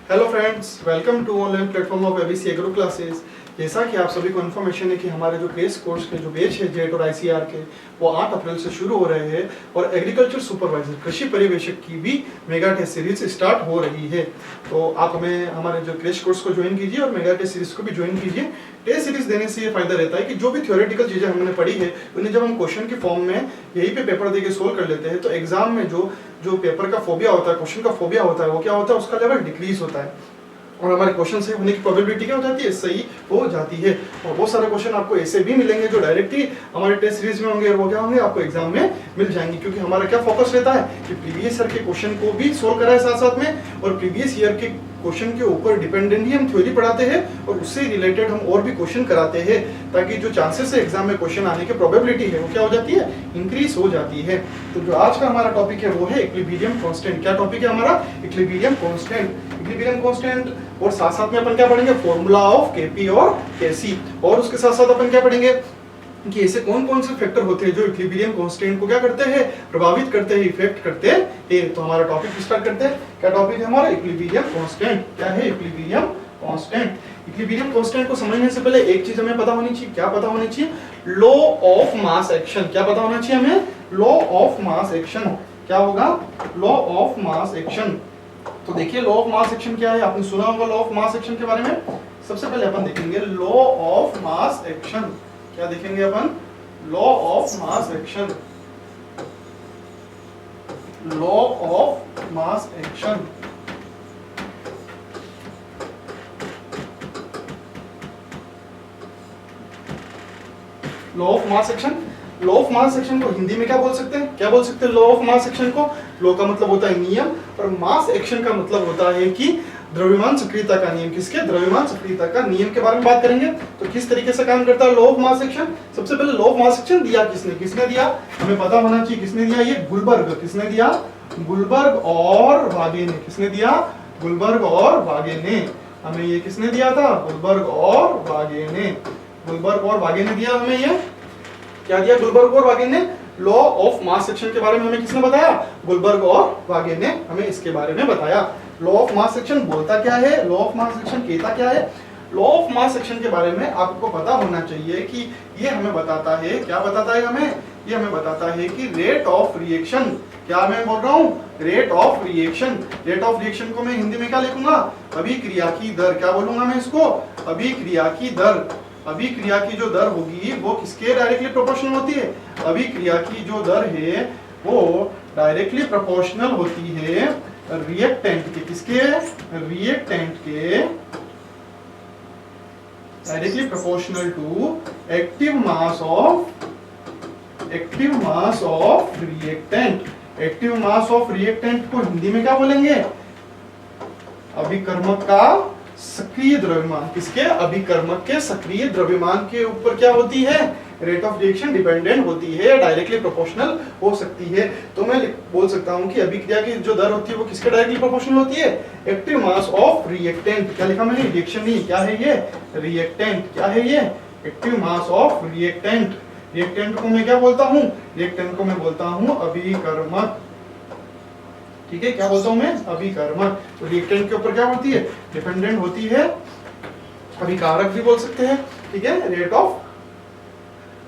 Hello friends, welcome to online platform of ABC agro classes. जैसा कि आप सभी को इन्फॉर्मेशन है कि हमारे जो बेस कोर्स के जो बैच है जेट और आईसीआर के वो 8 अप्रैल से शुरू हो रहे हैं और एग्रीकल्चर सुपरवाइजर कृषि पर्यवेक्षक की भी मेगा टेस्ट सीरीज स्टार्ट हो रही है। तो आप हमें हमारे जो क्रैश कोर्स को ज्वाइन कीजिए और मेगा टेस्ट सीरीज को भी ज्वाइन कीजिए। टेस्ट सीरीज देने से ये फायदा रहता है कि जो भी थ्योरेटिकल चीजें हमने पढ़ी है उन्हें जब हम क्वेश्चन के फॉर्म में यहीं पे पेपर देके सोल्व कर लेते हैं तो एग्जाम में जो पेपर का फोबिया होता है, क्वेश्चन का फोबिया होता है, वो क्या होता है, उसका लेवल डिक्रीज होता है और हमारे क्वेश्चन सही होने की प्रोबेबिलिटी क्या हो जाती है, सही हो जाती है। और बहुत सारे क्वेश्चन आपको ऐसे भी मिलेंगे जो डायरेक्टली हमारे टेस्ट सीरीज में होंगे और वो क्या होंगे, आपको एग्जाम में मिल जाएंगे। क्योंकि हमारा क्या फोकस रहता है कि प्रीवियस ईयर के क्वेश्चन को भी सोल्व कराए साथ साथ में, और प्रीवियस ईयर के क्वेश्चन के ऊपर डिपेंडेंटली हम थ्योरी पढ़ाते हैं और उससे रिलेटेड हम और भी क्वेश्चन कराते हैं, ताकि जो चांसेस है एग्जाम में क्वेश्चन आने की प्रोबेबिलिटी है वो क्या हो जाती है, इंक्रीज हो जाती है। तो जो आज का हमारा टॉपिक है वो है इक्विलिब्रियम कांस्टेंट। क्या टॉपिक है हमारा? Equilibrium constant. इक्विलिब्रियम कांस्टेंट और साथ साथ में अपन क्या पढ़ेंगे, फॉर्मूला ऑफ केपी और केसी। और उसके साथ साथ अपन क्या पढ़ेंगे कि ऐसे कौन कौन से फैक्टर होते हैं जो इक्विलिब्रियम कांस्टेंट को क्या करते हैं, प्रभावित करते हैं, इफेक्ट करते हैं। तो हमारा टॉपिक स्टार्ट करते हैं। क्या टॉपिक है हमारा? Equilibrium constant. क्या है इक्विलिब्रियम कांस्टेंट? इक्विलिब्रियम कांस्टेंट को समझने से पहले एक चीज हमें पता होनी चाहिए। क्या पता होनी चाहिए? Law of mass action. क्या पता होना चाहिए हमें? Law of mass action. क्या होगा? Law of mass action. तो देखिए लॉ ऑफ मास एक्शन क्या है, आपने सुना होगा लॉ ऑफ मास एक्शन के बारे में। सबसे पहले अपन देखेंगे लॉ ऑफ मास एक्शन। क्या देखेंगे अपन? Law of mass action. Law of mass action. Law of mass action. Law of mass action को हिंदी में क्या बोल सकते हैं? क्या बोल सकते हैं लॉ ऑफ मास एक्शन को? लॉ का मतलब होता है नियम और मास एक्शन का मतलब होता है कि द्रव्यमान सक्रियता का नियम। किसके? द्रव्यमान सक्रियता का नियम के बारे में बात करेंगे। तो किस तरीके से काम करता है लॉ ऑफ मास एक्शन? सबसे पहले लॉ ऑफ मास एक्शन दिया किसने? किसने दिया? हमें पता होना चाहिए किसने दिया। ये गुलबर्ग। किसने दिया? गुलबर्ग और वागे ने। किसने दिया? गुलबर्ग और वागे ने। हमें ये किसने दिया था? गुलबर्ग और वागे ने। गुलबर्ग और वागे ने दिया हमें ये। क्या दिया गुलबर्ग और वागे ने? लॉ ऑफ मास एक्शन के बारे में हमें किसने बताया? गुलबर्ग और वागे ने हमें इसके बारे में बताया। लॉ ऑफ मास एक्शन बोलता क्या है? लॉ ऑफ मास एक्शन कहता क्या है? लॉ ऑफ मास एक्शन के बारे में आपको पता होना चाहिए कि ये हमें बताता है, क्या बताता है हमें? ये हमें बताता है कि रेट ऑफ रिएक्शन। क्या मैं बोल रहा हूँ? Rate of reaction. Rate of reaction को मैं हिंदी में क्या लिखूंगा? अभिक्रिया की दर। क्या बोलूंगा मैं इसको? अभिक्रिया की दर। अभिक्रिया की जो दर होगी वो किसके डायरेक्टली प्रोपोर्शनल होती है? अभिक्रिया की जो दर है वो डायरेक्टली प्रोपोर्शनल होती है रिएक्टेंट के। किसके? रिएक्टेंट के directly proportional to active mass of reactant. Active mass of reactant को हिंदी में क्या बोलेंगे? अभिकर्मक का सक्रिय द्रव्यमान। किसके? अभिकर्मक के सक्रिय द्रव्यमान के ऊपर क्या होती है? रेट ऑफ रिएक्शन डिपेंडेंट होती है, डायरेक्टली प्रोपोर्शनल हो सकती है। तो मैं बोल सकता हूं कि अभिक्रिया की जो दर होती है वो किसके डायरेक्टली प्रोपोर्शनल होती है? Active mass of reactant. क्या लिखा मैंने? रिएक्शन नहीं, क्या है ये? रिएक्टेंट। क्या है ये? Active mass of reactant. Reactant को मैं क्या बोलता हूँ? रिएक्टेंट को मैं बोलता हूँ अभिकर्मक। ठीक है, क्या बोलता हूं मैं? अभिकर्मक। तो रिएक्टेंट के ऊपर क्या होती है? डिपेंडेंट होती है। अभिकारक भी बोल सकते हैं। ठीक है, रेट ऑफ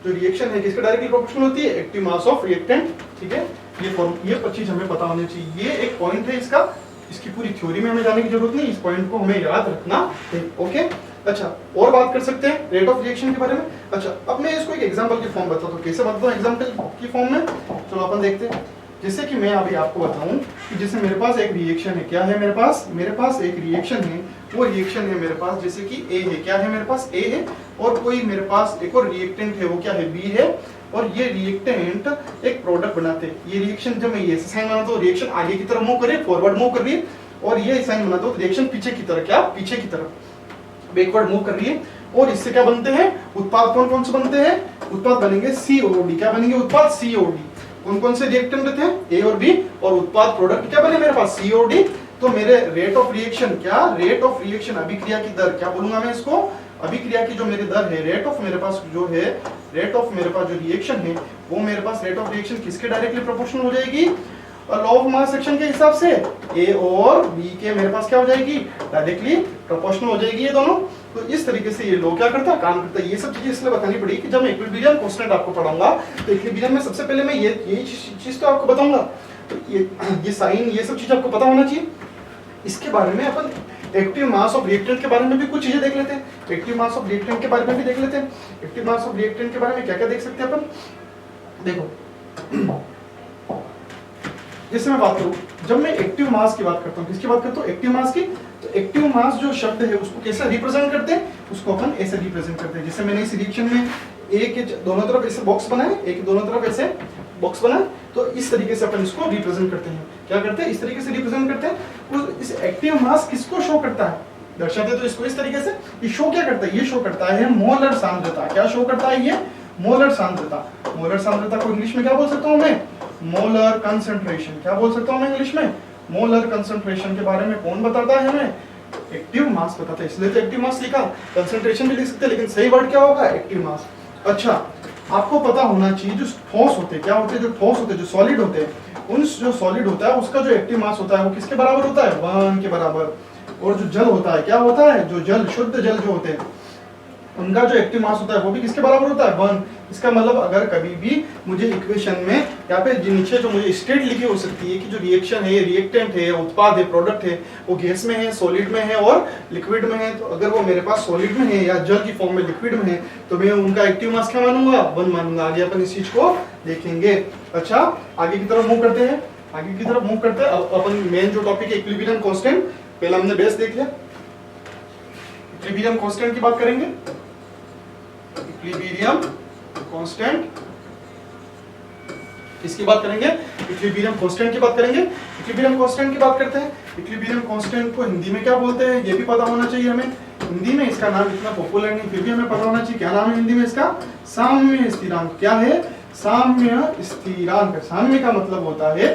जो रिएक्शन है किसके डायरेक्टली प्रोपोर्शनल होती है? Active mass of reactant. ठीक है, ये चीज हमें पता होनी चाहिए। ये एक पॉइंट है इसका, इसकी पूरी थ्योरी में हमें जाने की जरूरत नहीं, इस पॉइंट को हमें याद रखना है। ओके, अच्छा और बात कर सकते हैं रेट ऑफ रिएक्शन के बारे में। अच्छा, अब मैं इसको एक एग्जांपल की फॉर्म बताता हूँ। कैसे बताता हूँ एग्जांपल की फॉर्म में? चलो अपन देखते हैं। जैसे कि मैं अभी आपको बताऊं कि जैसे मेरे पास एक रिएक्शन है। क्या है मेरे पास? मेरे पास एक रिएक्शन है। वो रिएक्शन है मेरे पास जैसे कि ए है। क्या है मेरे पास? ए है। और कोई मेरे पास एक और रिएक्टेंट है, वो क्या है? बी है। और ये रिएक्टेंट एक प्रोडक्ट बनाते हैं। ये रिएक्शन जब मैं ये साइन बनाता हूँ, रिएक्शन आगे की तरफ मूव कर रही है, फॉरवर्ड मूव कर रही है। और ये साइन बनाता हूँ, रिएक्शन पीछे की तरफ, क्या? पीछे की तरफ बैकवर्ड मूव कर रही है। और इससे क्या बनते हैं? उत्पाद कौन कौन से बनते हैं? उत्पाद बनेंगे सीओडी। क्या बनेंगे? उत्पाद सीओडी। कौन कौन से रिएक्टेंट थे? ए और बी। और उत्पाद प्रोडक्ट क्या बने मेरे पास? सीओडी। तो मेरे रेट ऑफ रिएक्शन, क्या? रेट ऑफ रिएक्शन, अभिक्रिया की दर। क्या बोलूंगा मैं इसको? अभिक्रिया की जो मेरी दर है, रेट ऑफ मेरे पास जो है, रेट ऑफ मेरे पास जो रिएक्शन है वो मेरे पास रेट ऑफ रिएक्शन किसके डायरेक्टली प्रोपोर्शनल हो जाएगी? और लॉ ऑफ मास सेक्शन के हिसाब से ए और बी के मेरे पास क्या हो जाएगी, डायरेक्टली प्रोपोर्शनल हो जाएगी ये दोनों। तो इस तरीके से ये लॉ क्या करता है, काम करता है। ये सब चीजें इसलिए बतानी पड़ी कि जब मैं इक्विलिब्रियम कांस्टेंट आपको पढ़ाऊंगा तो इक्विलिब्रियम में सबसे पहले मैं ये चीज तो आपको बताऊंगा। तो ये साइन ये सब चीज आपको पता होना चाहिए। इसके बारे में अपन एक्टिव मास ऑफ रिएक्टेंट के बारे में भी कुछ चीजें देख लेते हैं। एक्टिव मास ऑफ रिएक्टेंट के बारे में भी देख लेते हैं। एक्टिव मास ऑफ रिएक्टेंट के बारे में क्या क्या देख सकते हैं अपन, देखो जैसे मैं बात करूं, जब मैं एक्टिव मास की बात करता हूं, किसकी बात करता हूं, एक्टिव मास की। तो एक्टिव मास जो शब्द है उसको कैसे रिप्रेजेंट करते हैं, उसको अपन ऐसे रिप्रेजेंट करते हैं। जैसे मैंने इस रिएक्शन में ए के दोनों तरफ ऐसे बॉक्स बनाए, ए के दोनों तरफ ऐसे बॉक्स बनाए, तो इस तरीके से अपन इसको रिप्रेजेंट करते हैं। क्या करते हैं, इस तरीके से रिप्रेजेंट करते हैं। तो इस एक्टिव मास किसको शो करता है, दर्शाते तो इसको इस तरीके से। ये शो क्या करता है, ये शो करता है मोलर सांद्रता। क्या शो करता है ये, मोलर सांद्रता। मोलर सांद्रता को इंग्लिश में क्या बोल सकता हूं मैं, मोलर कंसंट्रेशन। क्या बोल सकता हूं मैं इंग्लिश में, मोलर कंसंट्रेशन। के बारे में कौन बताता है हमें, एक्टिव मास बताता है। इसलिए तो एक्टिव मास लिखा, कंसंट्रेशन भी लिख सकते हैं, लेकिन सही वर्ड क्या होगा, एक्टिव मास। अच्छा, आपको पता होना चाहिए जो ठोस होते हैं, क्या होते हैं, जो ठोस होते हैं, जो सॉलिड होते हैं, उन जो सॉलिड होता है उसका जो एक्टिव मास होता है वो किसके बराबर होता है, 1 के बराबर। और जो जल होता है, क्या होता है, जो जल, शुद्ध जल जो होते हैं, उनका जो एक्टिव मास होता है वो भी किसके बराबर होता है, 1। इसका मतलब अगर कभी भी मुझे इक्वेशन में यहाँ पे नीचे जो मुझे स्टेट लिखी हो सकती है कि जो रिएक्शन है, रिएक्टेंट है, उत्पाद है, प्रोडक्ट है, वो गैस में है, सॉलिड में है और लिक्विड में है। तो अगर वो मेरे पास सॉलिड में है या जल की फॉर्म में लिक्विड में है तो मैं उनका एक्टिव मास क्या मानूंगा, 1 मानूंगा। आगे अपन इस चीज को देखेंगे। अच्छा, आगे की तरफ मूव करते हैं, आगे की तरफ मूव करते हैं। अपन मेन जो टॉपिक है इक्विलिब्रियम कांस्टेंट, पहले हमने बेस देख लिया। इक्विलिब्रियम कांस्टेंट की बात करेंगे। इक्विलिब्रियम कांस्टेंट किसकी बात करेंगे, इक्विलिब्रियम कांस्टेंट की बात करेंगे। इक्विलिब्रियम कांस्टेंट की बात करते हैं। इक्विलिब्रियम कांस्टेंट को हिंदी में क्या बोलते हैं ये भी पता होना चाहिए हमें। हिंदी में इसका नाम इतना पॉपुलर नहीं, फिर भी हमें पता होना चाहिए क्या नाम है हिंदी में इसका, साम्य स्थिरांक। क्या है, साम्य स्थिरांक। साम्य का मतलब होता है,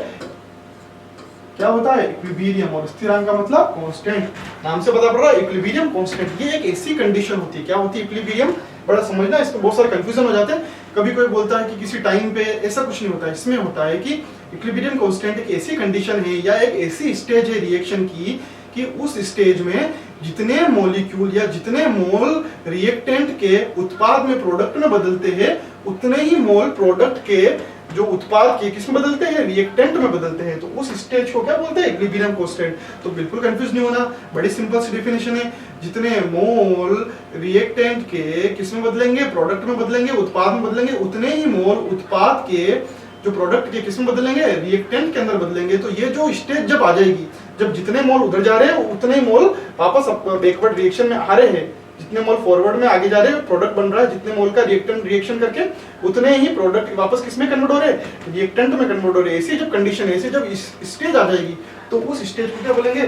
क्या होता है, इक्विलिब्रियम, और स्थिरांक का मतलब कांस्टेंट। नाम से पता पड़ रहा है इक्विलिब्रियम कांस्टेंट। ये एक ऐसी कंडीशन होती है, क्या होती है इक्विलिब्रियम, बड़ा समझना, इसमें बहुत सारे कंफ्यूजन हो जाते हैं। कभी कोई बोलता है कि किसी टाइम पे, ऐसा कुछ नहीं होता है। इसमें होता है कि इक्विलिब्रियम कांस्टेंट एक ऐसी कंडीशन है या एक ऐसी स्टेज है रिएक्शन की कि उस स्टेज में जितने मॉलिक्यूल या जितने मोल रिएक्टेंट के उत्पाद में प्रोडक्ट में बदलते हैं, उतने ही मोल प्रोडक्ट के जो उत्पाद के किसमें बदलते हैं, रिएक्टेंट में बदलते हैं। तो उस स्टेज को क्या बोलते हैं, इक्विलिब्रियम कांस्टेंट। तो बिल्कुल कंफ्यूज नहीं होना, बड़ी सिंपल सी डेफिनेशन है। जितने मोल रिएक्टेंट के किसमें बदलेंगे, प्रोडक्ट में बदलेंगे, उत्पाद में बदलेंगे, उतने ही मोल उत्पाद के जो प्रोडक्ट के किसमें बदलेंगे, रिएक्टेंट के अंदर बदलेंगे। तो ये जो स्टेज जब आ जाएगी, जब जितने मोल उधर जा रहे हैं उतने मोल वापस बैकवर्ड रिएक्शन में आ रहे हैं, जितने मोल फॉरवर्ड में आगे जा रहे हैं, प्रोडक्ट बन रहा है, जितने मोल का रिएक्टेंट रिएक्शन करके उतने ही प्रोडक्ट वापस किसमें कन्वर्ट हो रहे हैं, रिएक्टेंट में कन्वर्ट हो रहे हैं। ऐसी जब कंडीशन, ऐसी जब स्टेज आ जाएगी तो उस स्टेज को क्या बोलेंगे,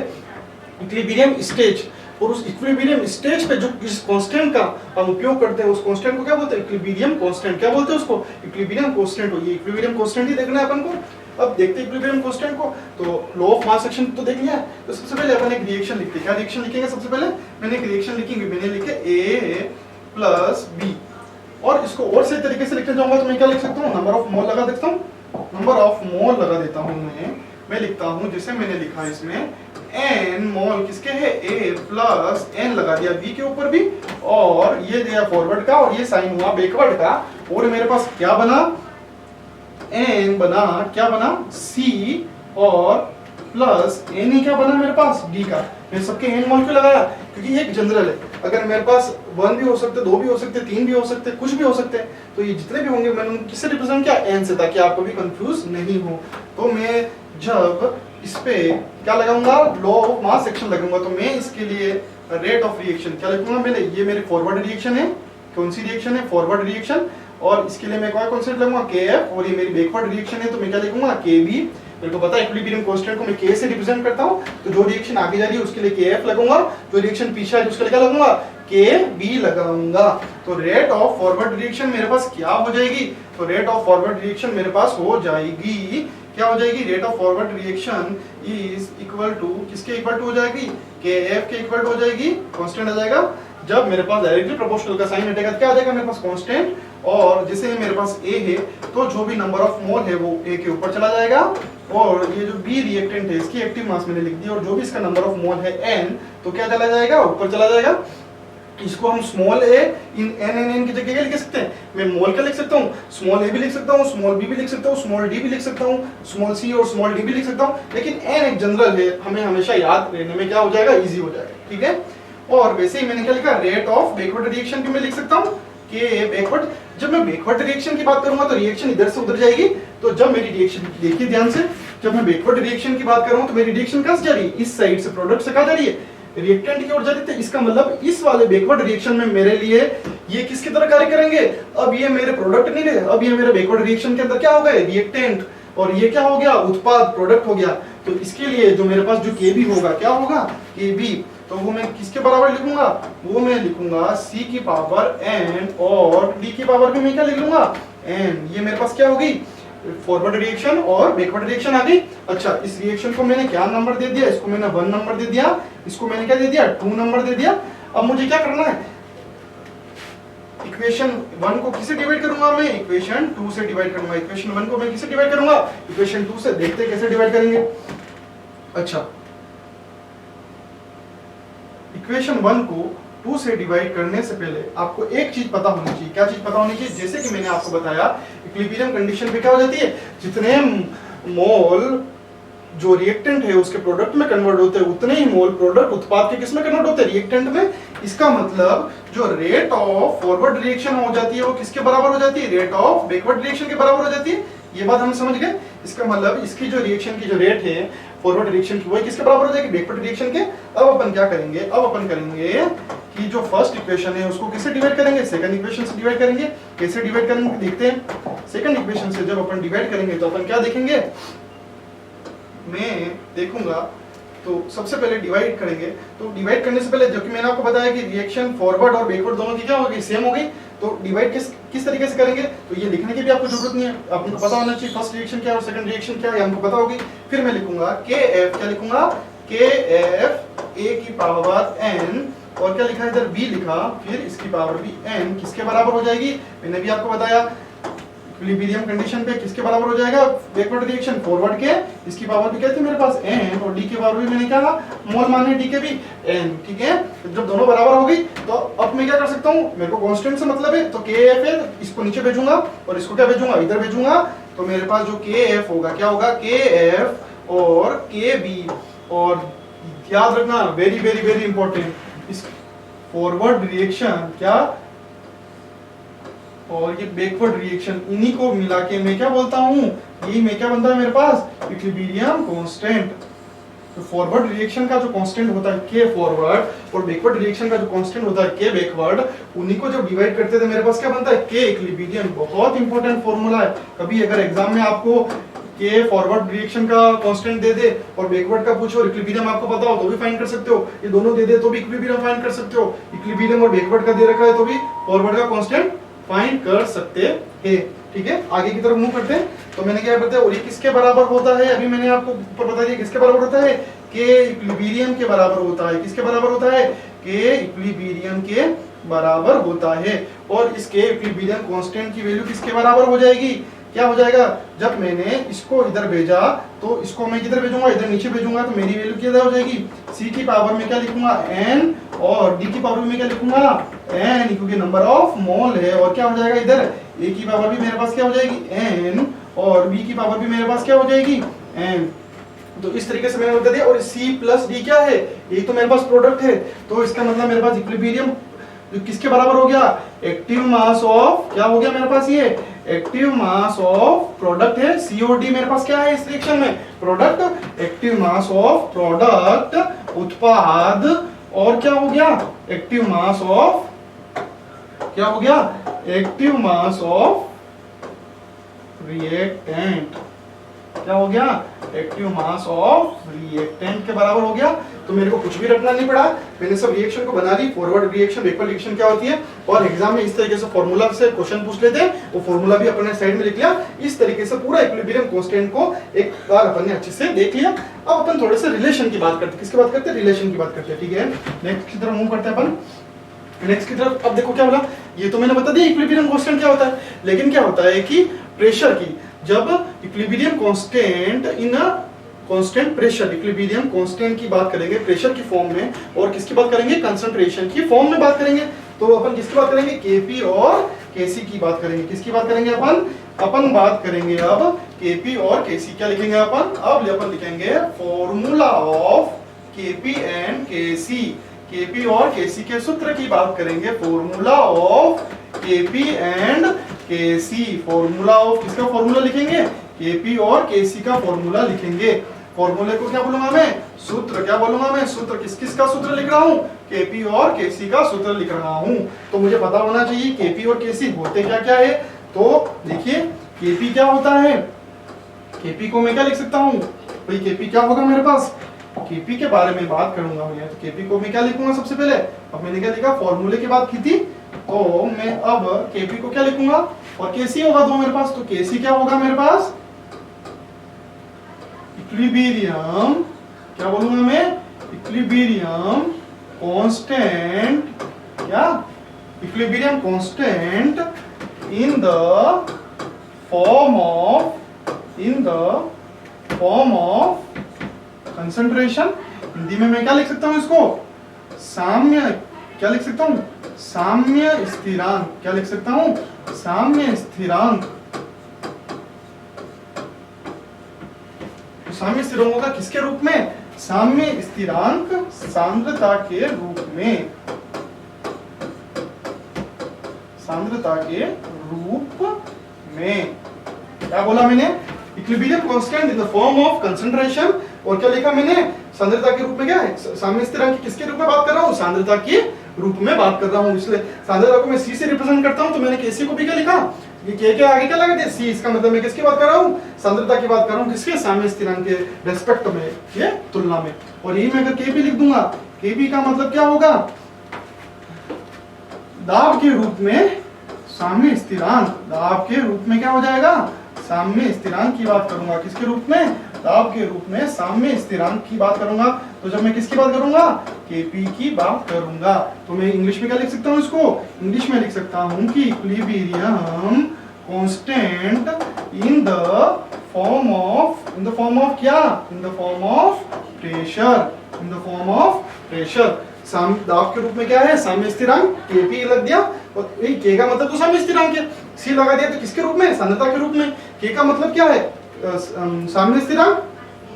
इक्विलिब्रियम स्टेज। और उस इक्विलिब्रियम स्टेज पे जो इस कांस्टेंट का हम उपयोग करते हैं, उस कांस्टेंट को क्या बोलते हैं, इक्विलिब्रियम कांस्टेंट। क्या बोलते हैं उसको, इक्विलिब्रियम कांस्टेंट। ये इक्विलिब्रियम कांस्टेंट ही देखना है अपन को। अब देखते हैं इक्विलिब्रियम कांस्टेंट को। तो लॉ ऑफ मास सेक्शन तो देख लिया है। तो सबसे पहले अपन एक रिएक्शन लिखते हैं। क्या रिएक्शन लिखेंगे, सबसे पहले मैंने एक रिएक्शन लिखेंगे, मैंने लिखे A + B। और इसको और सही तरीके से लिखने जाऊंगा तो मैं क्या लिख सकता हूँ, नंबर ऑफ मोल लगा देता हूँ, नंबर ऑफ मोल लगा देता हूँ। मैं लिखता हूँ जैसे मैंने लिखा है इसमें n मोल किसके है, A + n लगा दिया B के ऊपर भी, और ये दिया फॉरवर्ड का और ये साइन हुआ बैकवर्ड का। और मेरे पास क्या बना, n बना, क्या बना, C और प्लस n ही क्या बना मेरे पास, D का। मैं सबके n मोल क्यों लगाया, क्योंकि ये एक जनरल है। अगर मेरे पास 1 भी हो सकते, 2 भी हो सकते, 3 भी हो सकते, कुछ भी हो सकते हैं। तो ये जितने भी होंगे मैंने किससे रिप्रेजेंट किया, n से, ताकि आपको भी कंफ्यूज नहीं हो। तो मैं जब इस पे क्या लगाऊंगा, लॉ ऑफ मास सेक्शन लगाऊंगा, तो मैं इसके लिए रेट ऑफ रिएक्शन क्या लिखूंगा, मैंने ये मेरे फॉरवर्ड रिएक्शन है। कौन सी रिएक्शन है, फॉरवर्ड रिएक्शन। और इसके लिए मैं कौन सा लगूंगा, Kf। और ये मेरी बैकवर्ड रिएक्शन है तो मैं क्या लिखूंगा, Kb। मेरे को पता है इक्विलिब्रियम कांस्टेंट को मैं K से रिप्रेजेंट करता हूं, तो जो रिएक्शन आगे जा रही है उसके लिए Kf लगूंगा, जो रिएक्शन पीछे है उसके लिए क्या लगूंगा, Kb लगाऊंगा। तो रेट ऑफ फॉरवर्ड रिएक्शन मेरे पास क्या हो जाएगी, तो रेट ऑफ फॉरवर्ड रिएक्शन मेरे पास हो जाएगी, क्या हो जाएगी, rate of forward reaction is equal to, किसके इक्वल टू हो जाएगी, Kf के इक्वल टू हो जाएगी। कांस्टेंट आ जाएगा, जब मेरे पास डायरेक्टली प्रोपोर्शनल का साइन हटेगा क्या आ जाएगा मेरे पास, कांस्टेंट। और जैसे मेरे पास A है तो जो भी नंबर ऑफ मोल है वो A के ऊपर चला जाएगा, और ये जो बी रिएक्टेंट है इसकी एक्टिव मास मैंने लिख दी, और जो भी इसका नंबर ऑफ मोल है n, तो क्या चला जाएगा, ऊपर चला जाएगा। इसको हम स्मॉल a इन n की जगह क्या लिख सकते हैं, मैं मोल का लिख सकता हूँ, स्मॉल a भी लिख सकता हूँ, स्मॉल b भी लिख सकता हूँ, स्मॉल d भी लिख सकता हूँ, स्मॉल c और स्मॉल d भी लिख सकता हूँ, लेकिन n एक जनरल है, हमें हमेशा याद रहने में क्या हो जाएगा, इजी हो जाएगा, ठीक है। और वैसे ही मैंने क्या लिखा, रेट ऑफ बैकवर्ड रिएक्शन भी मैं लिख सकता हूँ कि बैकवर्ड, जब मैं बैकवर्ड रिएक्शन की बात करूंगा तो रिएक्शन इधर से उधर जाएगी, तो जब मेरी रिएक्शन, देखिए ध्यान से, जब मैं बैकवर्ड रिएक्शन की बात कर रहा हूं तो मेरी रिएक्शन कहां से जा रही है, इस साइड से, प्रोडक्ट से कहां जा रही है, रिएक्टेंट की ओर जा रही है। इसका मतलब इस वाले बैकवर्ड रिएक्शन में मेरे लिए ये किसकी तरह कार्य करेंगे, अब ये मेरे प्रोडक्ट नहीं रहे, अब ये मेरे बैकवर्ड रिएक्शन के अंदर क्या हो गए, रिएक्टेंट, और ये क्या हो गया, उत्पाद, प्रोडक्ट हो गया। तो इसके लिए जो मेरे पास जो Kb होगा, क्या होगा, Kb, तो वो मैं किसके बराबर लिखूंगा, वो मैं लिखूंगा c की पावर n, और d की पावर भी मैं क्या लिख लूंगा, n। ये मेरे पास क्या होगी, फॉरवर्ड रिएक्शन और बैकवर्ड रिएक्शन आ गई। अच्छा, इस रिएक्शन को मैंने क्या नंबर दे दिया, इसको मैंने 1 नंबर दे दिया, इसको मैंने क्या दे दिया, 2 नंबर दे दिया। अब मुझे क्या करना है, इक्वेशन 1 को किससे डिवाइड करूंगा, मैं इक्वेशन 2 से डिवाइड करूंगा। इक्वेशन 1 को मैं किससे डिवाइड करूंगा, इक्वेशन 2 से। देखते हैं कैसे डिवाइड करेंगे। अच्छा, इक्वेशन 1 को 2 से डिवाइड करने से पहले आपको एक चीज पता होनी चाहिए। क्या चीज पता होनी चाहिए, जैसे कि मैंने आपको बताया इक्विलिब्रियम कंडीशन पे क्या हो जाती है, जितने मोल जो रिएक्टेंट है उसके प्रोडक्ट में कन्वर्ट होते हैं, उतने ही मोल प्रोडक्ट उत्पाद के किस में कन्वर्ट होते हैं, रिएक्टेंट में। इसका मतलब जो रेट ऑफ फॉरवर्ड रिएक्शन हो जाती है वो किसके बराबर हो जाती है, रेट ऑफ बैकवर्ड रिएक्शन के बराबर हो जाती है। ये बात हम समझ गए। इसका मतलब इसकी जो रिएक्शन की जो रेट है फॉरवर्ड रिएक्शन की, वो किसके बराबर हो जाएगी, बैकवर्ड रिएक्शन के। अब अपन क्या करेंगे, अब अपन करेंगे कि जो फर्स्ट इक्वेशन है उसको किससे डिवाइड करेंगे, सेकंड इक्वेशन से डिवाइड करेंगे। कैसे डिवाइड करेंगे देखते हैं। सेकंड इक्वेशन से जब अपन डिवाइड करेंगे तो अपन क्या देखेंगे, मैं देखूंगा तो सबसे पहले डिवाइड करेंगे। तो डिवाइड करने से पहले, जबकि मैंने आपको बताया कि रिएक्शन फॉरवर्ड और बैकवर्ड दोनों की क्या होगी, सेम हो गई, तो डिवाइड किस तरीके से करेंगे, तो ये लिखने की भी आपको जरूरत नहीं है, आपको पता होना चाहिए फर्स्ट रिएक्शन क्या है और सेकंड रिएक्शन क्या है, हमको पता होगी। फिर मैं लिखूंगा KF, क्या लिखूंगा, KF A की पावर n, और क्या लिखा इधर b लिखा, फिर इसकी पावर भी n किसके बराबर हो जाएगी, मैंने भी आपको बताया इक्विलिब्रियम कंडीशन पे किसके बराबर हो जाएगा, बैकवर्ड रिएक्शन फॉरवर्ड के, इसकी पावर भी क्या थी मेरे पास n, और d की पावर भी मैंने क्या कहा, मोल माने d के भी n, ठीक है। जब दोनों बराबर हो गई तो अब मैं क्या कर सकता हूँ, मेरे को कांस्टेंट से मतलब है, तो KF है, इसको नीचे भेजूंगा और इसको क्या भेजूंगा, इधर भेजूंगा। तो मेरे पास जो KF होगा क्या होगा, KF और KB, और याद रखना वेरी वेरी वेरी इंपॉर्टेंट, इस फॉरवर्ड रिएक्शन क्या और ये बैकवर्ड रिएक्शन, इन्हीं को मिला के मैं क्या बोलता हूँ, यही मैं क्या बनता है मेरे पास, इक्विलिब्रियम कांस्टेंट। तो फॉरवर्ड रिएक्शन का जो कांस्टेंट होता है K फॉरवर्ड, और बैकवर्ड रिएक्शन का जो कांस्टेंट होता है K बैकवर्ड, उन्हीं को जब डिवाइड करते थे मेरे पास क्या बनता है, K इक्विलिब्रियम। बहुत इंपॉर्टेंट फॉर्मूला है। कभी अगर एग्जाम में आपको K फॉरवर्ड रिएक्शन का कांस्टेंट दे दे और बैकवर्ड का पूछो और इक्विलिब्रियम आपको पता हो तो भी फाइंड कर सकते हो, ये दोनों दे दे तो भी इक्विलिब्रियम फाइंड कर सकते हो, इक्विलिब्रियम और बैकवर्ड का दे रखा है तो भी फॉरवर्ड का कांस्टेंट फाइंड कर सकते हैं, ठीक है। आगे की तरफ मूव करते हैं। तो मैंने क्या बताया, और ये किसके बराबर होता है, अभी मैंने आपको ऊपर बता दिया किसके बराबर होता है, K इक्विलिब्रियम के बराबर होता है। किसके बराबर होता है, K इक्विलिब्रियम के बराबर होता है। और इस K इक्विलिब्रियम कांस्टेंट की वैल्यू किसके बराबर हो जाएगी, क्या हो जाएगा, जब मैंने इसको इधर भेजा तो इसको मैं किधर भेजूंगा, इधर नीचे भेजूंगा, तो मेरी वैल्यू किधर हो जाएगी, C की पावर में क्या लिखूंगा n, और D की पावर में क्या लिखूंगा n, क्योंकि नंबर ऑफ मोल है। और क्या हो जाएगा इधर, A की पावर भी मेरे पास क्या हो जाएगी n, और B की पावर भी मेरे पास क्या हो जाएगी n। तो इस तरीके से मैंने बता दिया। और C प्लस D क्या है, ये तो मेरे पास प्रोडक्ट है, तो इसका मतलब मेरे पास इक्विलिब्रियम किसके बराबर हो गया, एक्टिव मास ऑफ, क्या हो गया मेरे पास, ये एक्टिव मास ऑफ प्रोडक्ट है। COD मेरे पास क्या है इस रिएक्शन में, product, active mass of product उत्पाद, और क्या हो गया, एक्टिव मास ऑफ, क्या हो गया, एक्टिव मास ऑफ रिएक्टेंट, क्या हो गया, एक्टिव मास ऑफ रिएक्टेंट के बराबर हो गया। तो मेरे को कुछ भी रखना नहीं पड़ा, मैंने सब रिएक्शन को बना ली, फॉरवर्ड रिएक्शन बैकवर्ड रिएक्शन क्या होती है, और एग्जाम में इस तरीके से फॉर्मूला से क्वेश्चन पूछ लेते हैं, वो फॉर्मूला भी अपने साइड में लिख लिया। इस तरीके से पूरा इक्विलिब्रियम कांस्टेंट को एक बार अपन ने अच्छे से देख लिया। अब अपन थोड़े से रिलेशन की बात करते हैं, किसकी बात करते हैं, रिलेशन की बात करते हैं, ठीक है। नेक्स्ट की तरफ मूव करते हैं अपन, नेक्स्ट की तरफ। अब देखो क्या बोला, ये तो मैंने बता दिया इक्विलिब्रियम कांस्टेंट क्या होता है, लेकिन क्या होता है कि प्रेशर की, जब equilibrium constant in a constant pressure. Equilibrium constant की बात करेंगे प्रेशर की फॉर्म में, और किसकी बात करेंगे, कंसंट्रेशन की फॉर्म में बात करेंगे। तो अपन किसकी बात करेंगे, केपी और केसी की बात करेंगे। किसकी बात करेंगे अपन बात करेंगे अब केपी और केसी। क्या लिखेंगे अपन लिखेंगे formula of KP and KC. KP और केसी के सूत्र की बात करेंगे, formula of KP and KC. Formula of किसका फॉर्मूला लिखेंगे, केपी और केसी का फॉर्मूला लिखेंगे। फॉर्मूले को क्या बोलूंगा मैं, सूत्र। क्या बोलूंगा मैं, सूत्र। किस का सूत्र लिख रहा हूं, केपी और केसी का सूत्र लिख रहा हूं। तो मुझे पता होना चाहिए केपी और केसी होते क्या क्या है। तो देखिए केपी क्या होता है, केपी को मैं क्या लिख सकता हूं भाई, केपी क्या होगा मेरे पास, केपी के बारे में बात करूंगा मैं। तो केपी को मैं क्या लिखूंगा सबसे पहले, अब मैंने क्या लिखा, फॉर्मूले की बात की थी, तो मैं अब केपी को क्या लिखूंगा, और केसी होगा दो मेरे पास। तो केसी क्या होगा मेरे पास, इक्विलिब्रियम, क्या बोलूंगा मैं, इक्विलिब्रियम कांस्टेंट, क्या, equilibrium constant in the form of concentration. Hindi में मैं क्या लिख सकता हूं इसको, साम्य, क्या लिख सकता हूं, साम्य स्थिरांक। क्या लिख सकता हूं, साम्य स्थिरांक। साम्य स्थिरांक होगा किसके रूप में, साम्य स्थिरांक सांद्रता के रूप में, सांद्रता के रूप में। क्या बोला मैंने, equilibrium constant in the form of concentration, और क्या लिखा मैंने, सांद्रता के रूप में। क्या है, साम्य स्थिरांक किसके रूप में बात कर रहा हूं, सांद्रता के रूप में बात कर रहा हूं। इसलिए सांद्रता को मैं सी से रिप्रेजेंट करता हूं, तो मैंने केसी को भी क्या लिखा, ये के आगे क्या लगा दिया, सी। इसका मतलब मैं किसकी बात कर रहा हूं, सांद्रता की बात कर रहा हूं, किसके, साम्य स्थिरांक के रेस्पेक्ट में, ये तुलना में। और यही मैं अगर के भी लिख दूंगा, के भी का मतलब क्या होगा, दाब के रूप में साम्य स्थिरांक। दाब के रूप में क्या हो जाएगा, साम्य स्थिरांक की बात करूंगा। किसके रूप में, दाब के रूप में साम्य स्थिरांक की बात करूंगा। तो जब मैं किसकी बात करूंगा, केपी की बात करूंगा, तो मैं इंग्लिश में क्या लिख सकता हूं इसको, इंग्लिश में लिख सकता हूं कि equilibrium constant in the form of क्या, in the form of pressure, in the form of pressure. दाब के रूप में क्या है, साम्य स्थिरांक, केपी लग दिया, और के का मतलब तो साम्य स्थिरांक है, सी लगा दिया, तो किसके रूप में, सांद्रता के रूप में। के का मतलब क्या है, साम्य स्थिरांक,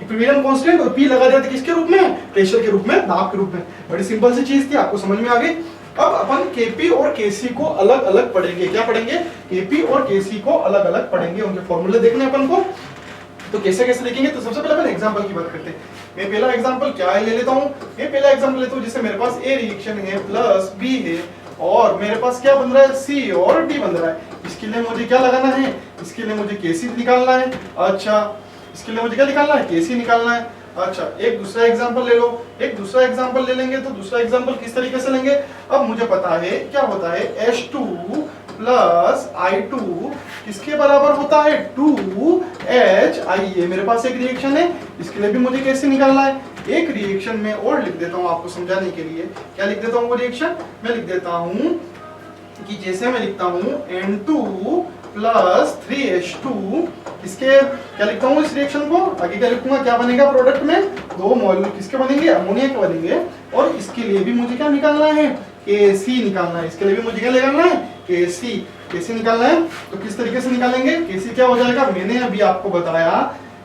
इक्विलिब्रियम कांस्टेंट, और पी लगा दिया तो किसके रूप में, प्रेशर के रूप में, दाब के रूप में। बड़ी सिंपल सी चीज थी, आपको समझ में आ गई। अब अपन केपी और केसी को अलग अलग पढ़ेंगे। क्या पढ़ेंगे, केपी और केसी को अलग अलग पढ़ेंगे, उनके फॉर्मूले देखने अपन को। तो कैसे कैसे लिखेंगे, तो सबसे पहले अपन एग्जांपल की बात करते हैं। मैं पहला एग्जांपल क्या है ले लेता हूं, मैं पहला एग्जांपल लेता हूं, जिससे मेरे पास ए रिएक्शन है प्लस बी है, और मेरे पास क्या बन रहा है, सी और डी बन रहा है। इसके लिए मुझे क्या लगाना है, इसके लिए मुझे केसी निकालना है। अच्छा, इसके लिए मुझे क्या निकालना है, केसी निकालना है। अच्छा, एक दूसरा एग्जांपल ले लो। एक दूसरा एग्जांपल ले लेंगे, तो दूसरा एग्जांपल किस तरीके से लेंगे, अब मुझे पता है क्या होता है, H2 प्लस I2 किसके बराबर होता है, 2HI। ये मेरे पास एक रिएक्शन है, इसके लिए भी मुझे कैसे निकालना है। एक रिएक्शन में और लिख देता हूं आपको समझाने के लिए। क्या लिख देता हूं वो रिएक्शन, मैं लिख देता हूं कि जैसे मैं लिखता हूं N2 प्लस 3H2, इसके क्या लिखता हूं इस रिएक्शन को, आगे क्या लिखूंगा, क्या बनेगा प्रोडक्ट में, दो मॉलिक्यूल किसके बनेंगे, अमोनिया के बनेंगे। और इसके लिए भी मुझे क्या निकालना है, केसी निकालना है। इसके लिए भी मुझे क्या निकालना है, केसी, केसी निकालना है। तो किस तरीके से निकालेंगे, केसी क्या हो जाएगा, मैंने अभी आपको बताया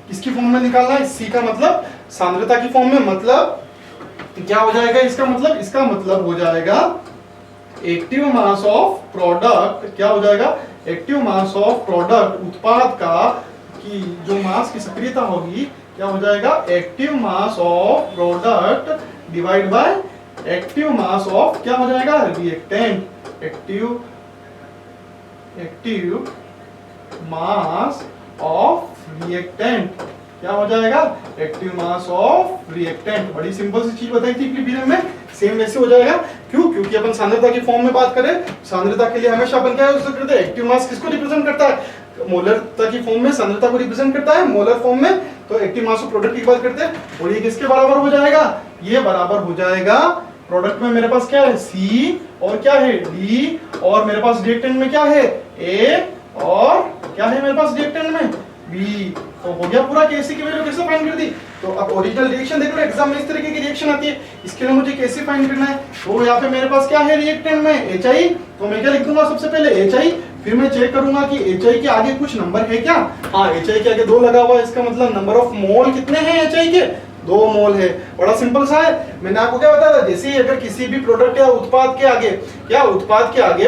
किसकी फॉर्म में निकालना है, सी का मतलब सांद्रता की फॉर्म में। मतलब क्या हो जाएगा इसका मतलब, इसका मतलब हो जाएगा एक्टिव मास ऑफ प्रोडक्ट। क्या हो जाएगा, एक्टिव मास ऑफ प्रोडक्ट, उत्पाद का की जो मास की सक्रियता होगी, क्या हो जाएगा, active mass of product divide by active mass of, क्या हो जाएगा, reactant. Active mass of reactant, क्या हो जाएगा, एक्टिव मास ऑफ रिएक्टेंट। बड़ी सिंपल सी चीज बताई थी इक्विलिब्रियम में, सेम वैसे हो जाएगा। क्यों, क्योंकि अपन सांद्रता की फॉर्म में बात करें, सांद्रता के लिए हमेशा अपन क्या यूज करते हैं, एक्टिव मास किसको रिप्रेजेंट करता है, मोलरता की फॉर्म में सांद्रता को रिप्रेजेंट करता है, मोलर फॉर्म में तो एक्टिव मास ऑफ प्रोडक्ट की बात करते हैं। और ये किसके बराबर हो जाएगा, ये बराबर हो जाएगा, प्रोडक्ट में मेरे पास क्या है, सी, और क्या है, डी, और मेरे पास रिएक्टेंट में क्या है, ए, और क्या है मेरे पास रिएक्टेंट में, बी। तो हो गया पूरा। केसी की वैल्यू कैसे फाइंड कर दी? तो अब ओरिजिनल रिएक्शन देख लो, एग्जाम में इस तरीके की रिएक्शन आती है, इसके लिए मुझे केसी फाइंड करना है। तो यहाँ पे मेरे पास क्या है रिएक्टेंट में HI, तो मैं क्या लिख दूंगा सबसे पहले HI, फिर मैं चेक करूंगा कि HI के आगे कुछ नंबर है क्या। हाँ, HI के आगे 2 लगा हुआ है, इसका मतलब नंबर ऑफ मोल कितने हैं HI के? 2 मोल है। बड़ा सिंपल सा है। मैंने आपको क्या बताया था, जैसे ही अगर किसी भी प्रोडक्ट या उत्पाद के आगे